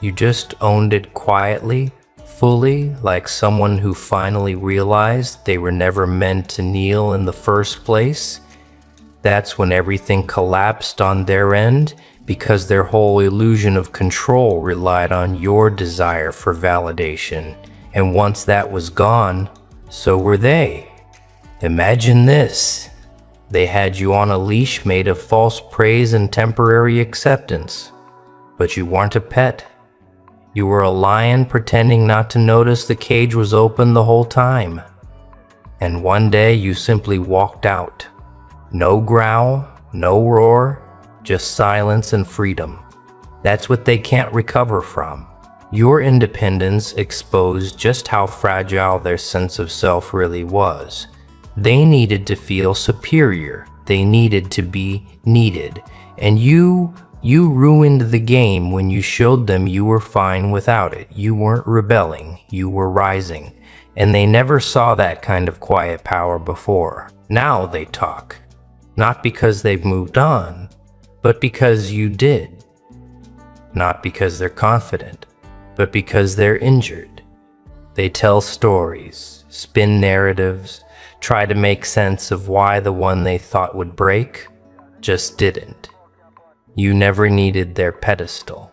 Speaker 1: You just owned it quietly, fully, like someone who finally realized they were never meant to kneel in the first place. That's when everything collapsed on their end, because their whole illusion of control relied on your desire for validation. And once that was gone, so were they. Imagine this. They had you on a leash made of false praise and temporary acceptance. But you weren't a pet. You were a lion pretending not to notice the cage was open the whole time. And one day you simply walked out. No growl, no roar, just silence and freedom. That's what they can't recover from. Your independence exposed just how fragile their sense of self really was. They needed to feel superior. They needed to be needed. And you ruined the game when you showed them you were fine without it. You weren't rebelling, you were rising. And they never saw that kind of quiet power before. Now they talk. Not because they've moved on, but because you did. Not because they're confident, but because they're injured. They tell stories, spin narratives, try to make sense of why the one they thought would break just didn't. You never needed their pedestal.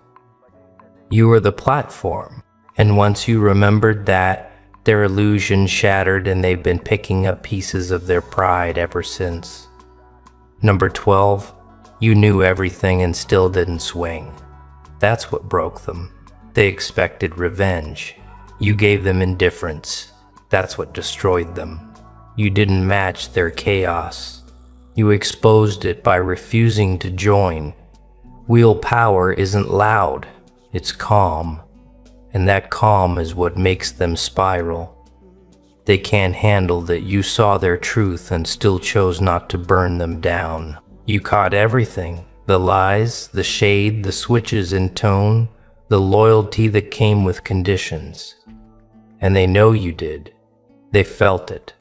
Speaker 1: You were the platform, and once you remembered that, their illusion shattered and they've been picking up pieces of their pride ever since. Number 12. You knew everything and still didn't swing. That's what broke them. They expected revenge. You gave them indifference. That's what destroyed them. You didn't match their chaos. You exposed it by refusing to join. Willpower isn't loud, it's calm. And that calm is what makes them spiral. They can't handle that you saw their truth and still chose not to burn them down. You caught everything, the lies, the shade, the switches in tone, the loyalty that came with conditions. And they know you did, They felt it.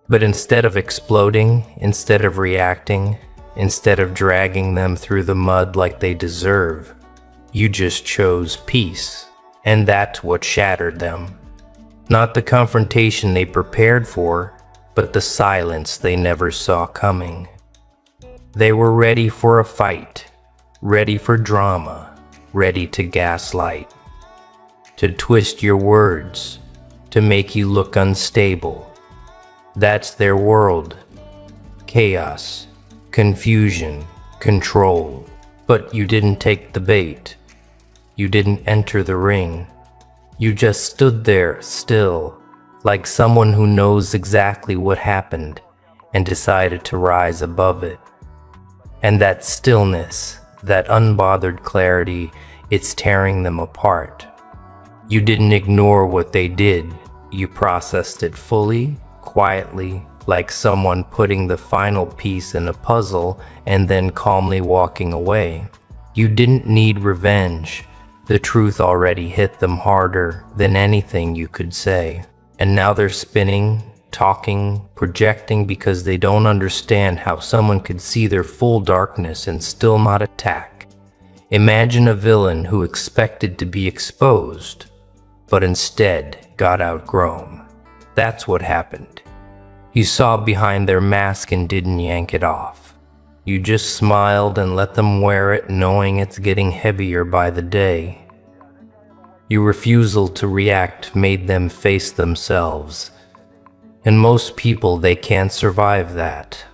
Speaker 1: But instead of exploding, instead of reacting, instead of dragging them through the mud like they deserve, you just chose peace. And that's what shattered them. Not the confrontation they prepared for, but the silence they never saw coming. They were ready for a fight, ready for drama, ready to gaslight, to twist your words, to make you look unstable. That's their world. Chaos, confusion, control. But you didn't take the bait. You didn't enter the ring. You just stood there, still, like someone who knows exactly what happened and decided to rise above it. And that stillness, that unbothered clarity, it's tearing them apart. You didn't ignore what they did. You processed it fully, quietly, like someone putting the final piece in a puzzle and then calmly walking away. You didn't need revenge. The truth already hit them harder than anything you could say. And now they're spinning, talking, projecting because they don't understand how someone could see their full darkness and still not attack. Imagine a villain who expected to be exposed, but instead got outgrown. That's what happened. You saw behind their mask and didn't yank it off. You just smiled and let them wear it, knowing it's getting heavier by the day. Your refusal to react made them face themselves. And most people, they can't survive that.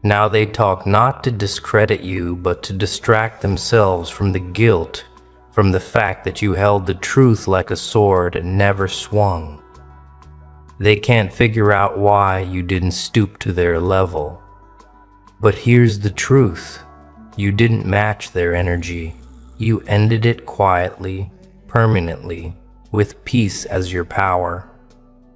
Speaker 1: Now they talk not to discredit you, but to distract themselves from the guilt, from the fact that you held the truth like a sword and never swung. They can't figure out why you didn't stoop to their level. But here's the truth. You didn't match their energy. You ended it quietly, permanently, with peace as your power.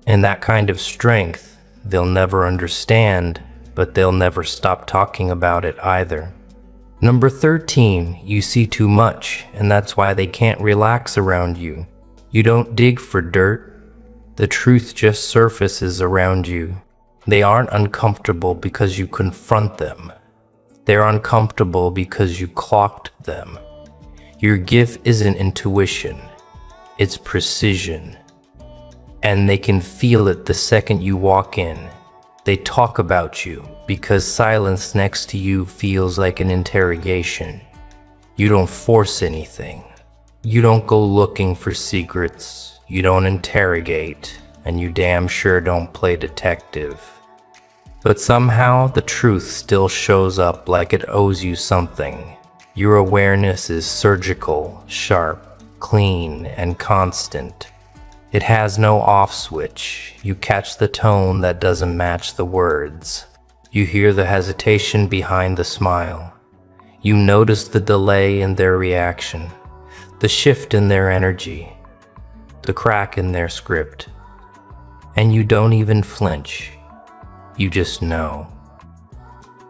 Speaker 1: And that kind of strength, they'll never understand, but they'll never stop talking about it either. Number 13, you see too much, and that's why they can't relax around you. You don't dig for dirt. The truth just surfaces around you. They aren't uncomfortable because you confront them. They're uncomfortable because you clocked them. Your gift isn't intuition, it's precision. And they can feel it the second you walk in. They talk about you because silence next to you feels like an interrogation. You don't force anything. You don't go looking for secrets. You don't interrogate, and you damn sure don't play detective. But somehow the truth still shows up like it owes you something. Your awareness is surgical, sharp, clean, and constant. It has no off switch. You catch the tone that doesn't match the words. You hear the hesitation behind the smile. You notice the delay in their reaction, the shift in their energy, the crack in their script. And you don't even flinch. You just know.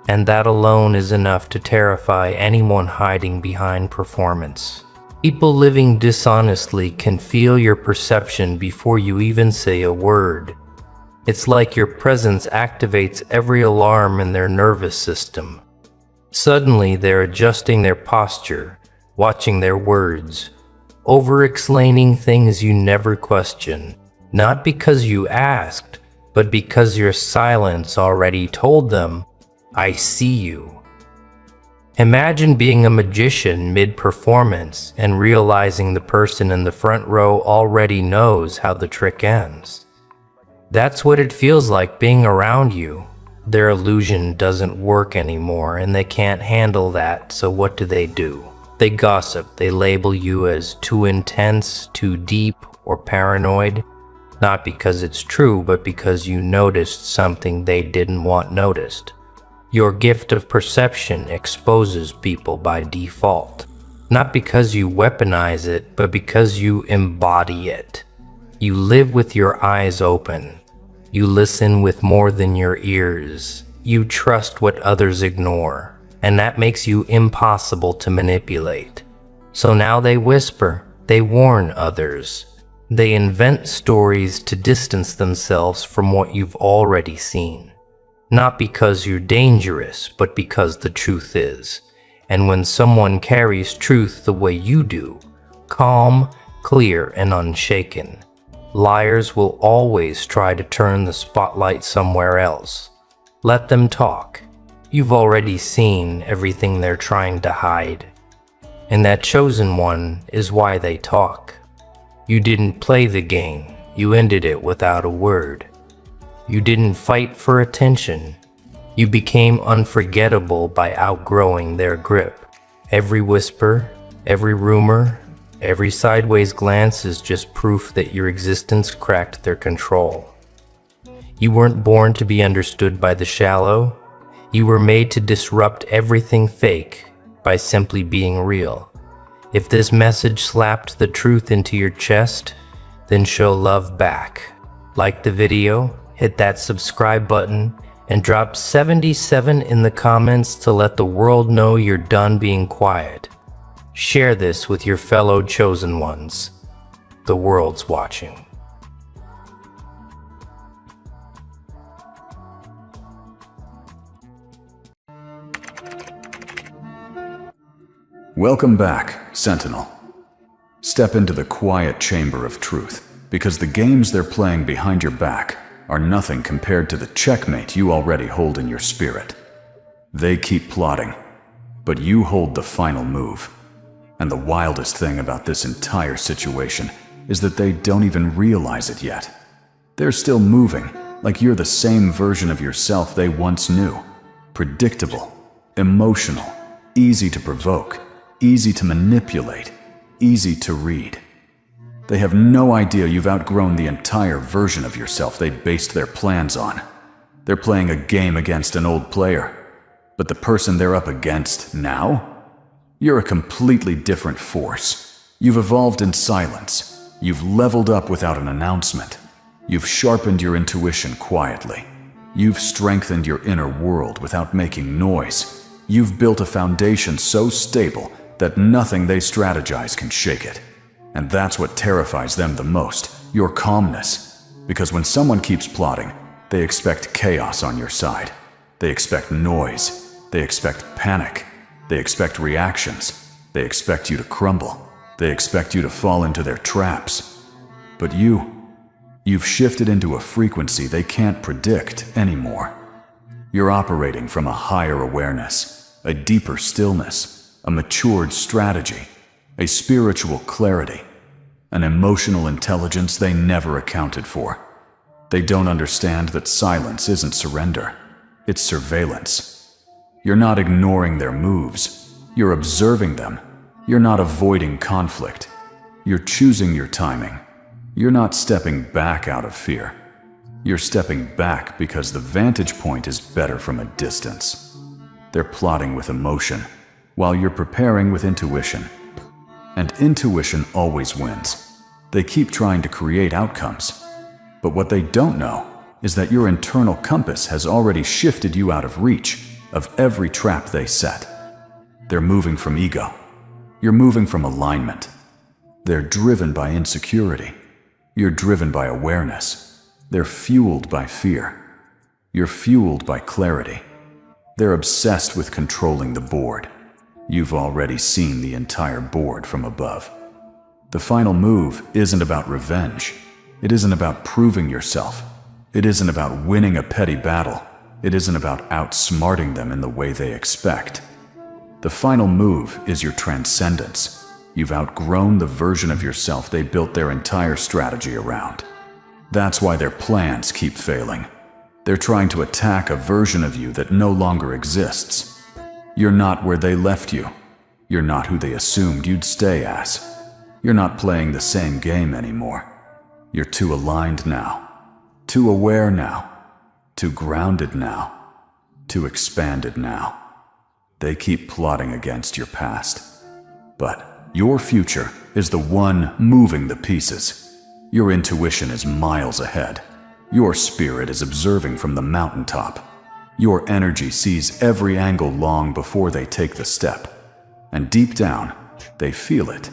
Speaker 1: And that alone is enough to terrify anyone hiding behind performance. People living dishonestly can feel your perception before you even say a word. It's like your presence activates every alarm in their nervous system. Suddenly, they're adjusting their posture, watching their words, over-explaining things you never questioned, not because you asked, but because your silence already told them, "I see you." Imagine being a magician mid-performance and realizing the person in the front row already knows how the trick ends. That's what it feels like being around you. Their illusion doesn't work anymore and they can't handle that, so what do? They gossip, they label you as too intense, too deep, or paranoid. Not because it's true, but because you noticed something they didn't want noticed. Your gift of perception exposes people by default. Not because you weaponize it, but because you embody it. You live with your eyes open. You listen with more than your ears. You trust what others ignore, and that makes you impossible to manipulate. So now they whisper, they warn others. They invent stories to distance themselves from what you've already seen. Not because you're dangerous, but because the truth is. And when someone carries truth the way you do, calm, clear, and unshaken, liars will always try to turn the spotlight somewhere else. Let them talk. You've already seen everything they're trying to hide. And that chosen one is why they talk. You didn't play the game, you ended it without a word. You didn't fight for attention. You became unforgettable by outgrowing their grip. Every whisper, every rumor, every sideways glance is just proof that your existence cracked their control. You weren't born to be understood by the shallow. You were made to disrupt everything fake by simply being real. If this message slapped the truth into your chest, then show love back. Like the video, hit that subscribe button, and drop 77 in the comments to let the world know you're done being quiet. Share this with your fellow chosen ones. The world's watching.
Speaker 2: Welcome back, Sentinel. Step into the quiet chamber of truth, because the games they're playing behind your back are nothing compared to the checkmate you already hold in your spirit. They keep plotting, but you hold the final move. And the wildest thing about this entire situation is that they don't even realize it yet. They're still moving, like you're the same version of yourself they once knew. Predictable, emotional, easy to provoke, easy to manipulate, easy to read. They have no idea you've outgrown the entire version of yourself they based their plans on. They're playing a game against an old player, but the person they're up against now? You're a completely different force. You've evolved in silence. You've leveled up without an announcement. You've sharpened your intuition quietly. You've strengthened your inner world without making noise. You've built a foundation so stable that nothing they strategize can shake it. And that's what terrifies them the most, your calmness. Because when someone keeps plotting, they expect chaos on your side. They expect noise. They expect panic. They expect reactions. They expect you to crumble. They expect you to fall into their traps. But you've shifted into a frequency they can't predict anymore. You're operating from a higher awareness, a deeper stillness, a matured strategy, a spiritual clarity, an emotional intelligence they never accounted for. They don't understand that silence isn't surrender, it's surveillance. You're not ignoring their moves, you're observing them. You're not avoiding conflict, you're choosing your timing. You're not stepping back out of fear. You're stepping back because the vantage point is better from a distance. They're plotting with emotion, while you're preparing with intuition. And intuition always wins. They keep trying to create outcomes. But what they don't know is that your internal compass has already shifted you out of reach of every trap they set. They're moving from ego. You're moving from alignment. They're driven by insecurity. You're driven by awareness. They're fueled by fear. You're fueled by clarity. They're obsessed with controlling the board. You've already seen the entire board from above. The final move isn't about revenge. It isn't about proving yourself. It isn't about winning a petty battle. It isn't about outsmarting them in the way they expect. The final move is your transcendence. You've outgrown the version of yourself they built their entire strategy around. That's why their plans keep failing. They're trying to attack a version of you that no longer exists. You're not where they left you. You're not who they assumed you'd stay as. You're not playing the same game anymore. You're too aligned now, too aware now, too grounded now, too expanded now. They keep plotting against your past. But your future is the one moving the pieces. Your intuition is miles ahead. Your spirit is observing from the mountaintop. Your energy sees every angle long before they take the step. And deep down, they feel it.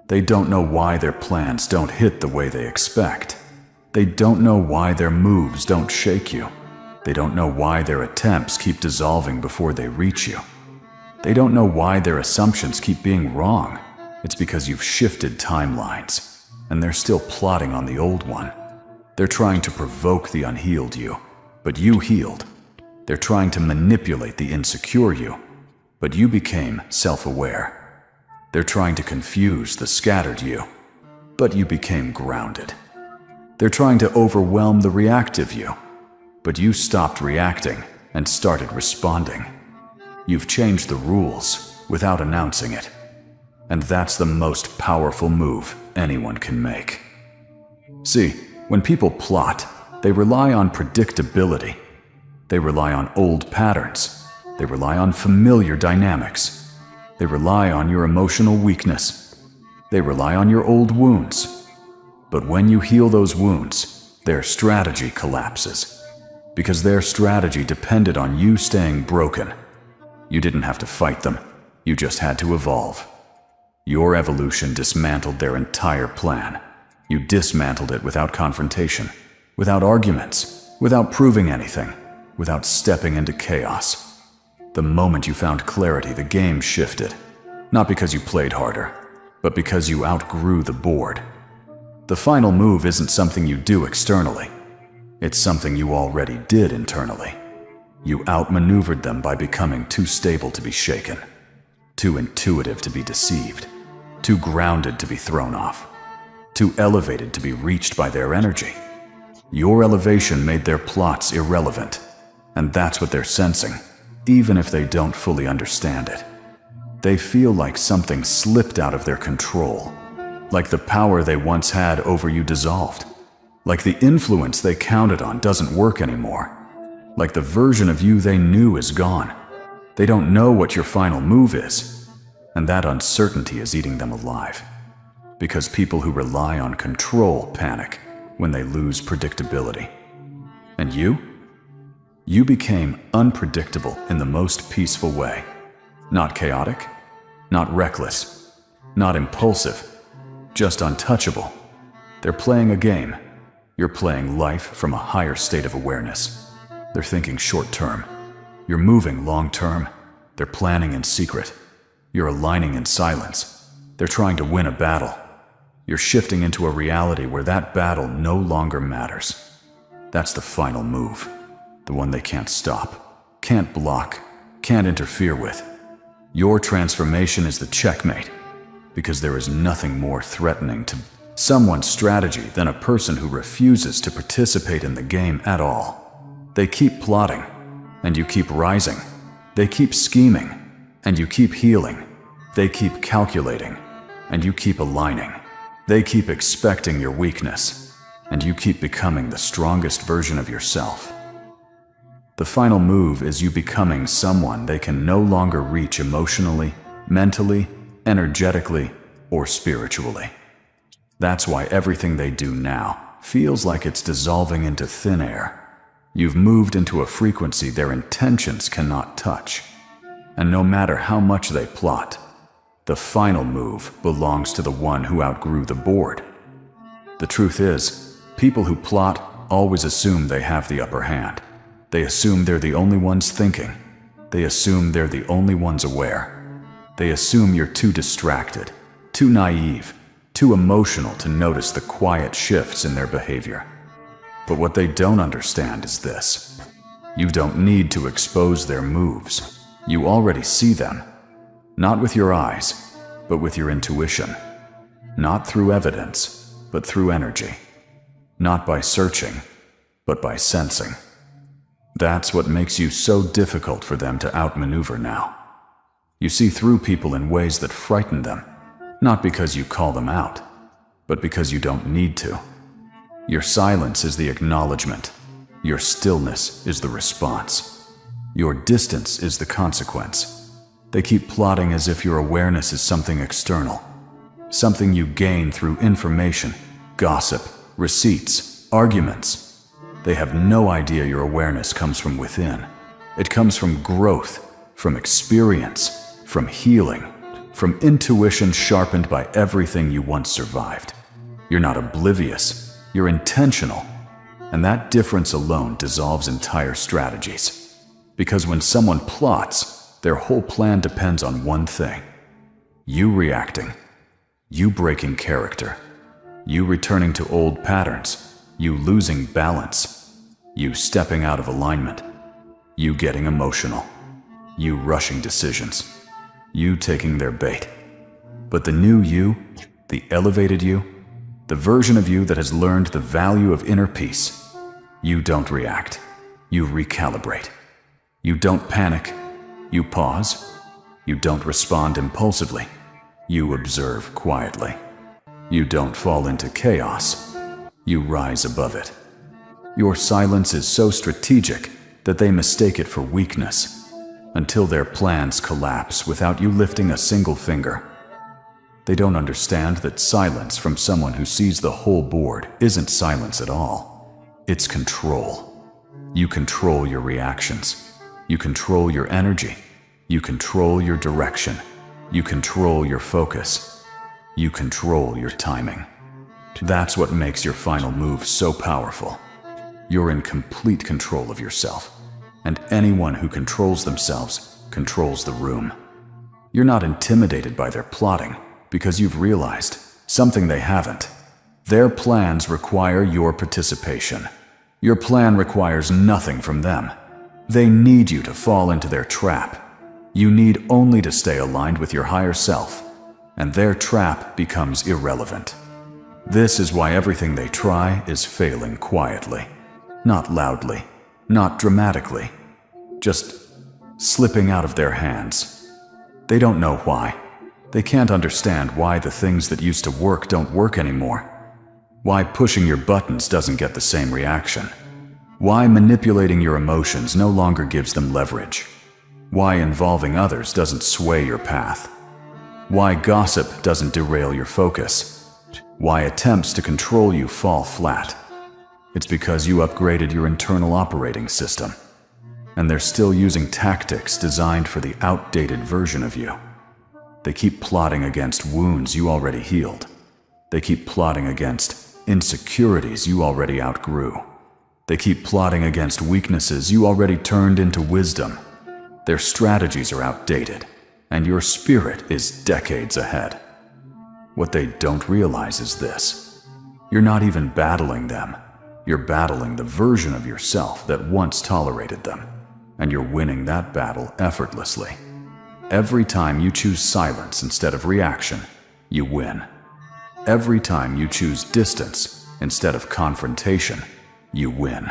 Speaker 2: They don't know why their plans don't hit the way they expect. They don't know why their moves don't shake you. They don't know why their attempts keep dissolving before they reach you. They don't know why their assumptions keep being wrong. It's because you've shifted timelines, and they're still plotting on the old one. They're trying to provoke the unhealed you, but you healed. They're trying to manipulate the insecure you, but you became self-aware. They're trying to confuse the scattered you, but you became grounded. They're trying to overwhelm the reactive you, but you stopped reacting and started responding. You've changed the rules without announcing it. And that's the most powerful move anyone can make. See, when people plot, they rely on predictability. They rely on old patterns. They rely on familiar dynamics. They rely on your emotional weakness. They rely on your old wounds. But when you heal those wounds, their strategy collapses. Because their strategy depended on you staying broken. You didn't have to fight them. You just had to evolve. Your evolution dismantled their entire plan. You dismantled it without confrontation, without arguments, without proving anything, without stepping into chaos. The moment you found clarity, the game shifted. Not because you played harder, but because you outgrew the board. The final move isn't something you do externally. It's something you already did internally. You outmaneuvered them by becoming too stable to be shaken, too intuitive to be deceived, too grounded to be thrown off, too elevated to be reached by their energy. Your elevation made their plots irrelevant, and that's what they're sensing, even if they don't fully understand it. They feel like something slipped out of their control, like the power they once had over you dissolved, like the influence they counted on doesn't work anymore, like the version of you they knew is gone. They don't know what your final move is, and that uncertainty is eating them alive. Because people who rely on control panic when they lose predictability. And you? You became unpredictable in the most peaceful way. Not chaotic, not reckless, not impulsive, just untouchable. They're playing a game. You're playing life from a higher state of awareness. They're thinking short-term. You're moving long-term. They're planning in secret. You're aligning in silence. They're trying to win a battle. You're shifting into a reality where that battle no longer matters. That's the final move. The one they can't stop, can't block, can't interfere with. Your transformation is the checkmate, because there is nothing more threatening to someone's strategy than a person who refuses to participate in the game at all. They keep plotting, and you keep rising. They keep scheming, and you keep healing. They keep calculating, and you keep aligning. They keep expecting your weakness, and you keep becoming the strongest version of yourself. The final move is you becoming someone they can no longer reach emotionally, mentally, energetically, or spiritually. That's why everything they do now feels like it's dissolving into thin air. You've moved into a frequency their intentions cannot touch. And no matter how much they plot, the final move belongs to the one who outgrew the board. The truth is, people who plot always assume they have the upper hand. They assume they're the only ones thinking. They assume they're the only ones aware. They assume you're too distracted, too naive, too emotional to notice the quiet shifts in their behavior. But what they don't understand is this. You don't need to expose their moves. You already see them. Not with your eyes, but with your intuition. Not through evidence, but through energy. Not by searching, but by sensing. That's what makes you so difficult for them to outmaneuver now. You see through people in ways that frighten them, not because you call them out, but because you don't need to. Your silence is the acknowledgement. Your stillness is the response. Your distance is the consequence. They keep plotting as if your awareness is something external, something you gain through information, gossip, receipts, arguments. They have no idea your awareness comes from within. It comes from growth, from experience, from healing, from intuition sharpened by everything you once survived. You're not oblivious, you're intentional. And that difference alone dissolves entire strategies. Because when someone plots, their whole plan depends on one thing: you reacting, you breaking character, you returning to old patterns, you losing balance, you stepping out of alignment, you getting emotional, you rushing decisions, you taking their bait. But the new you, the elevated you, the version of you that has learned the value of inner peace, you don't react, you recalibrate. You don't panic, you pause. You don't respond impulsively, you observe quietly. You don't fall into chaos, you rise above it. Your silence is so strategic that they mistake it for weakness, until their plans collapse without you lifting a single finger. They don't understand that silence from someone who sees the whole board isn't silence at all. It's control. You control your reactions. You control your energy. You control your direction. You control your focus. You control your timing. That's what makes your final move so powerful. You're in complete control of yourself, and anyone who controls themselves controls the room. You're not intimidated by their plotting because you've realized something they haven't. Their plans require your participation. Your plan requires nothing from them. They need you to fall into their trap. You need only to stay aligned with your higher self, and their trap becomes irrelevant. This is why everything they try is failing quietly. Not loudly, not dramatically, just slipping out of their hands. They don't know why. They can't understand why the things that used to work don't work anymore. Why pushing your buttons doesn't get the same reaction. Why manipulating your emotions no longer gives them leverage. Why involving others doesn't sway your path. Why gossip doesn't derail your focus. Why attempts to control you fall flat. It's because you upgraded your internal operating system, and they're still using tactics designed for the outdated version of you. They keep plotting against wounds you already healed. They keep plotting against insecurities you already outgrew. They keep plotting against weaknesses you already turned into wisdom. Their strategies are outdated, and your spirit is decades ahead. What they don't realize is this: you're not even battling them. You're battling the version of yourself that once tolerated them, and you're winning that battle effortlessly. Every time you choose silence instead of reaction, you win. Every time you choose distance instead of confrontation, you win.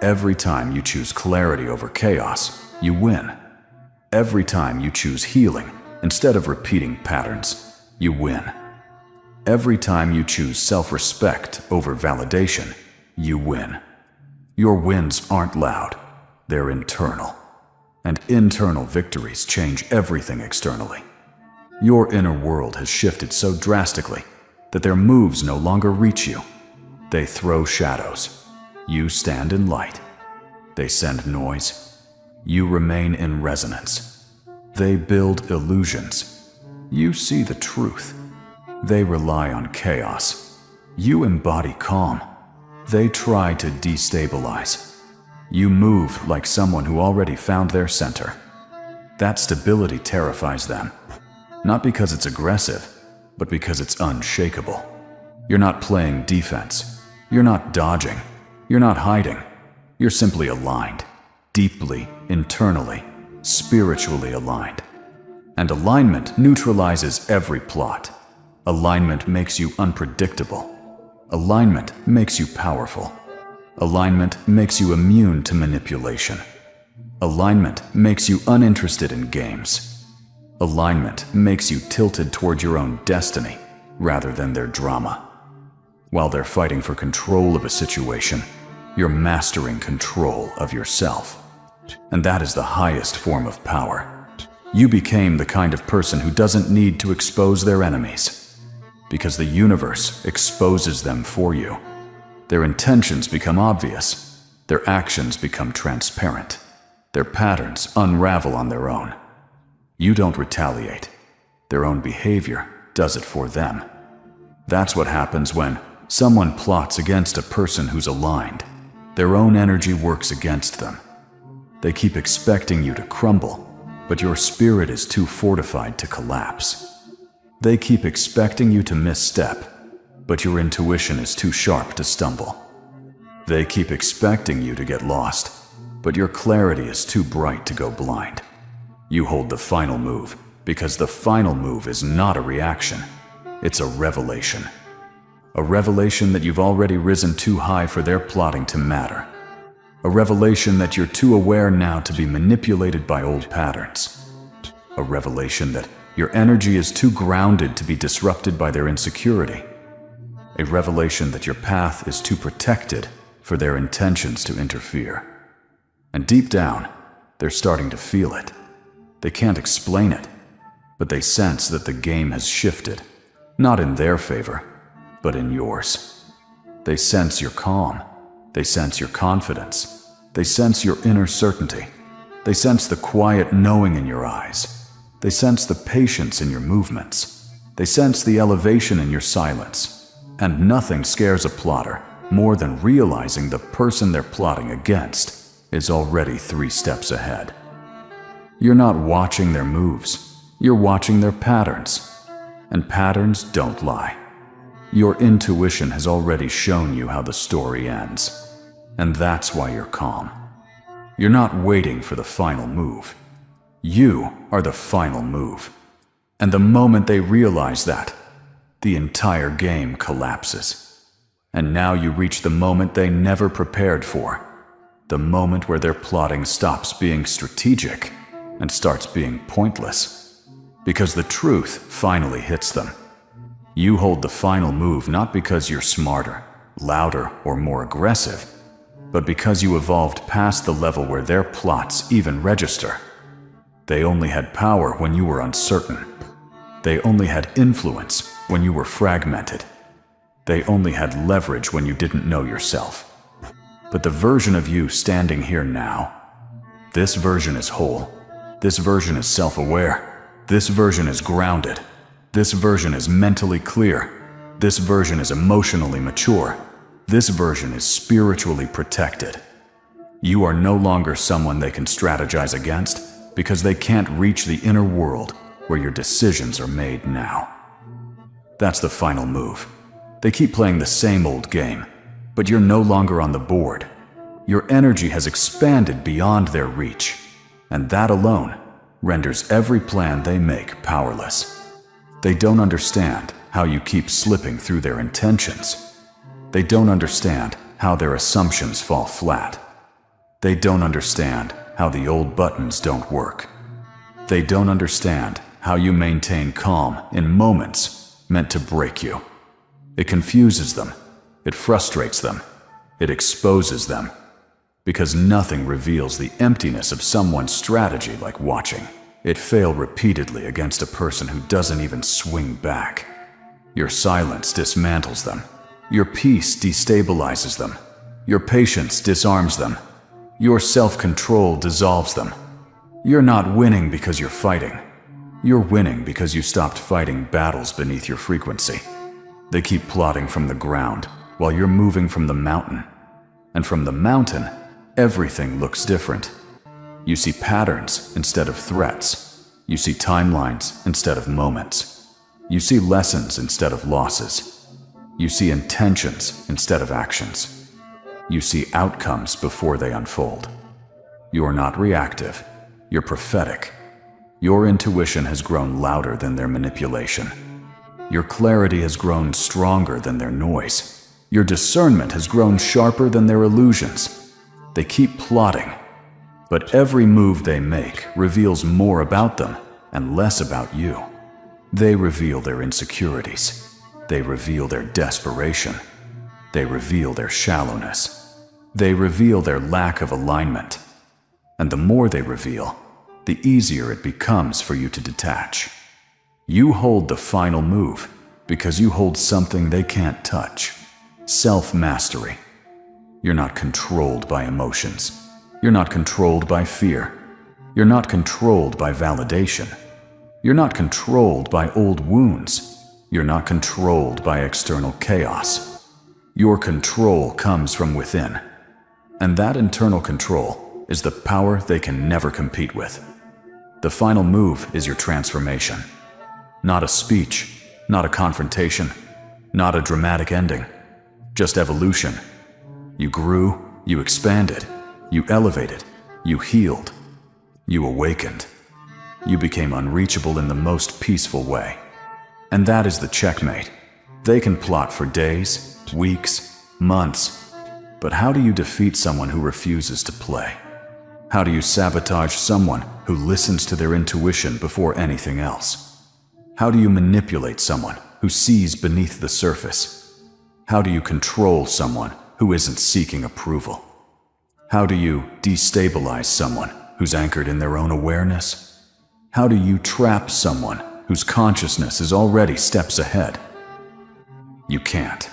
Speaker 2: Every time you choose clarity over chaos, you win. Every time you choose healing instead of repeating patterns, you win. Every time you choose self-respect over validation, you win. Your wins aren't loud, they're internal. And internal victories change everything externally. Your inner world has shifted so drastically that their moves no longer reach you. They throw shadows. You stand in light. They send noise. You remain in resonance. They build illusions. You see the truth. They rely on chaos. You embody calm. They try to destabilize. You move like someone who already found their center. That stability terrifies them, not because it's aggressive, but because it's unshakable. You're not playing defense. You're not dodging. You're not hiding. You're simply aligned, deeply, internally, spiritually aligned. And alignment neutralizes every plot. Alignment makes you unpredictable. Alignment makes you powerful. Alignment makes you immune to manipulation. Alignment makes you uninterested in games. Alignment makes you tilted toward your own destiny rather than their drama. While they're fighting for control of a situation, you're mastering control of yourself. And that is the highest form of power. You became the kind of person who doesn't need to expose their enemies, because the universe exposes them for you. Their intentions become obvious. Their actions become transparent. Their patterns unravel on their own. You don't retaliate. Their own behavior does it for them. That's what happens when someone plots against a person who's aligned. Their own energy works against them. They keep expecting you to crumble, but your spirit is too fortified to collapse. They keep expecting you to misstep, but your intuition is too sharp to stumble. They keep expecting you to get lost, but your clarity is too bright to go blind. You hold the final move, because the final move is not a reaction. It's a revelation. A revelation that you've already risen too high for their plotting to matter. A revelation that you're too aware now to be manipulated by old patterns. A revelation that your energy is too grounded to be disrupted by their insecurity. A revelation that your path is too protected for their intentions to interfere. And deep down, they're starting to feel it. They can't explain it, but they sense that the game has shifted, not in their favor, but in yours. They sense your calm. They sense your confidence. They sense your inner certainty. They sense the quiet knowing in your eyes. They sense the patience in your movements. They sense the elevation in your silence. And nothing scares a plotter more than realizing the person they're plotting against is already 3 steps ahead. You're not watching their moves. You're watching their patterns. And patterns don't lie. Your intuition has already shown you how the story ends. And that's why you're calm. You're not waiting for the final move. You are the final move. And the moment they realize that, the entire game collapses. And now you reach the moment they never prepared for. The moment where their plotting stops being strategic and starts being pointless. Because the truth finally hits them. You hold the final move not because you're smarter, louder, or more aggressive, but because you evolved past the level where their plots even register. They only had power when you were uncertain. They only had influence when you were fragmented. They only had leverage when you didn't know yourself. But the version of you standing here now, this version is whole. This version is self-aware. This version is grounded. This version is mentally clear. This version is emotionally mature. This version is spiritually protected. You are no longer someone they can strategize against because they can't reach the inner world where your decisions are made now. That's the final move. They keep playing the same old game, but you're no longer on the board. Your energy has expanded beyond their reach, and that alone renders every plan they make powerless. They don't understand how you keep slipping through their intentions. They don't understand how their assumptions fall flat. They don't understand how the old buttons don't work. They don't understand how you maintain calm in moments meant to break you. It confuses them. It frustrates them. It exposes them. Because nothing reveals the emptiness of someone's strategy like watching it fail repeatedly against a person who doesn't even swing back. Your silence dismantles them. Your peace destabilizes them. Your patience disarms them. Your self-control dissolves them. You're not winning because you're fighting. You're winning because you stopped fighting battles beneath your frequency. They keep plotting from the ground while you're moving from the mountain. And from the mountain, everything looks different. You see patterns instead of threats. You see timelines instead of moments. You see lessons instead of losses. You see intentions instead of actions. You see outcomes before they unfold. You're not reactive. You're prophetic. Your intuition has grown louder than their manipulation. Your clarity has grown stronger than their noise. Your discernment has grown sharper than their illusions. They keep plotting, but every move they make reveals more about them and less about you. They reveal their insecurities. They reveal their desperation. They reveal their shallowness. They reveal their lack of alignment. And the more they reveal, the easier it becomes for you to detach. You hold the final move because you hold something they can't touch. Self-mastery. You're not controlled by emotions. You're not controlled by fear. You're not controlled by validation. You're not controlled by old wounds. You're not controlled by external chaos. Your control comes from within. And that internal control is the power they can never compete with. The final move is your transformation. Not a speech, not a confrontation, not a dramatic ending. Just evolution. You grew, you expanded, you elevated, you healed, you awakened. You became unreachable in the most peaceful way. And that is the checkmate. They can plot for days, weeks, months. But how do you defeat someone who refuses to play? How do you sabotage someone who listens to their intuition before anything else? How do you manipulate someone who sees beneath the surface? How do you control someone who isn't seeking approval? How do you destabilize someone who's anchored in their own awareness? How do you trap someone whose consciousness is already steps ahead? You can't.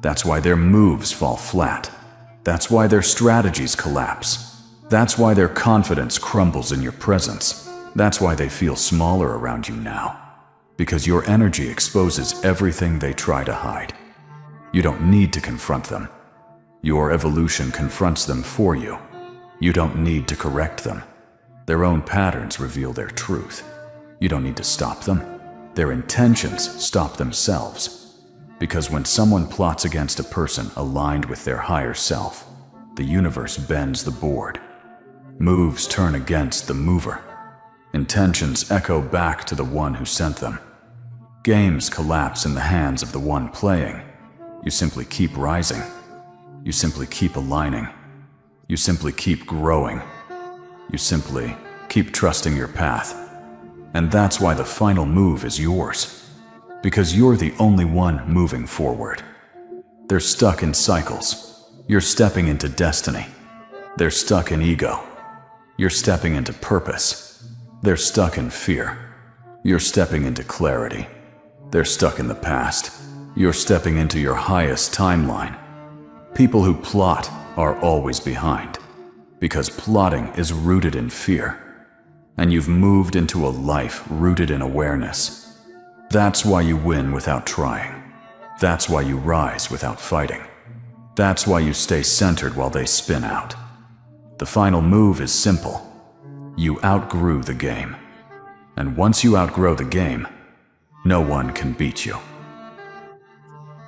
Speaker 2: That's why their moves fall flat. That's why their strategies collapse. That's why their confidence crumbles in your presence. That's why they feel smaller around you now. Because your energy exposes everything they try to hide. You don't need to confront them. Your evolution confronts them for you. You don't need to correct them. Their own patterns reveal their truth. You don't need to stop them. Their intentions stop themselves. Because when someone plots against a person aligned with their higher self, the universe bends the board. Moves turn against the mover. Intentions echo back to the one who sent them. Games collapse in the hands of the one playing. You simply keep rising. You simply keep aligning. You simply keep growing. You simply keep trusting your path. And that's why the final move is yours. Because you're the only one moving forward. They're stuck in cycles. You're stepping into destiny. They're stuck in ego. You're stepping into purpose. They're stuck in fear. You're stepping into clarity. They're stuck in the past. You're stepping into your highest timeline. People who plot are always behind. Because plotting is rooted in fear. And you've moved into a life rooted in awareness. That's why you win without trying. That's why you rise without fighting. That's why you stay centered while they spin out. The final move is simple. You outgrew the game. And once you outgrow the game, no one can beat you.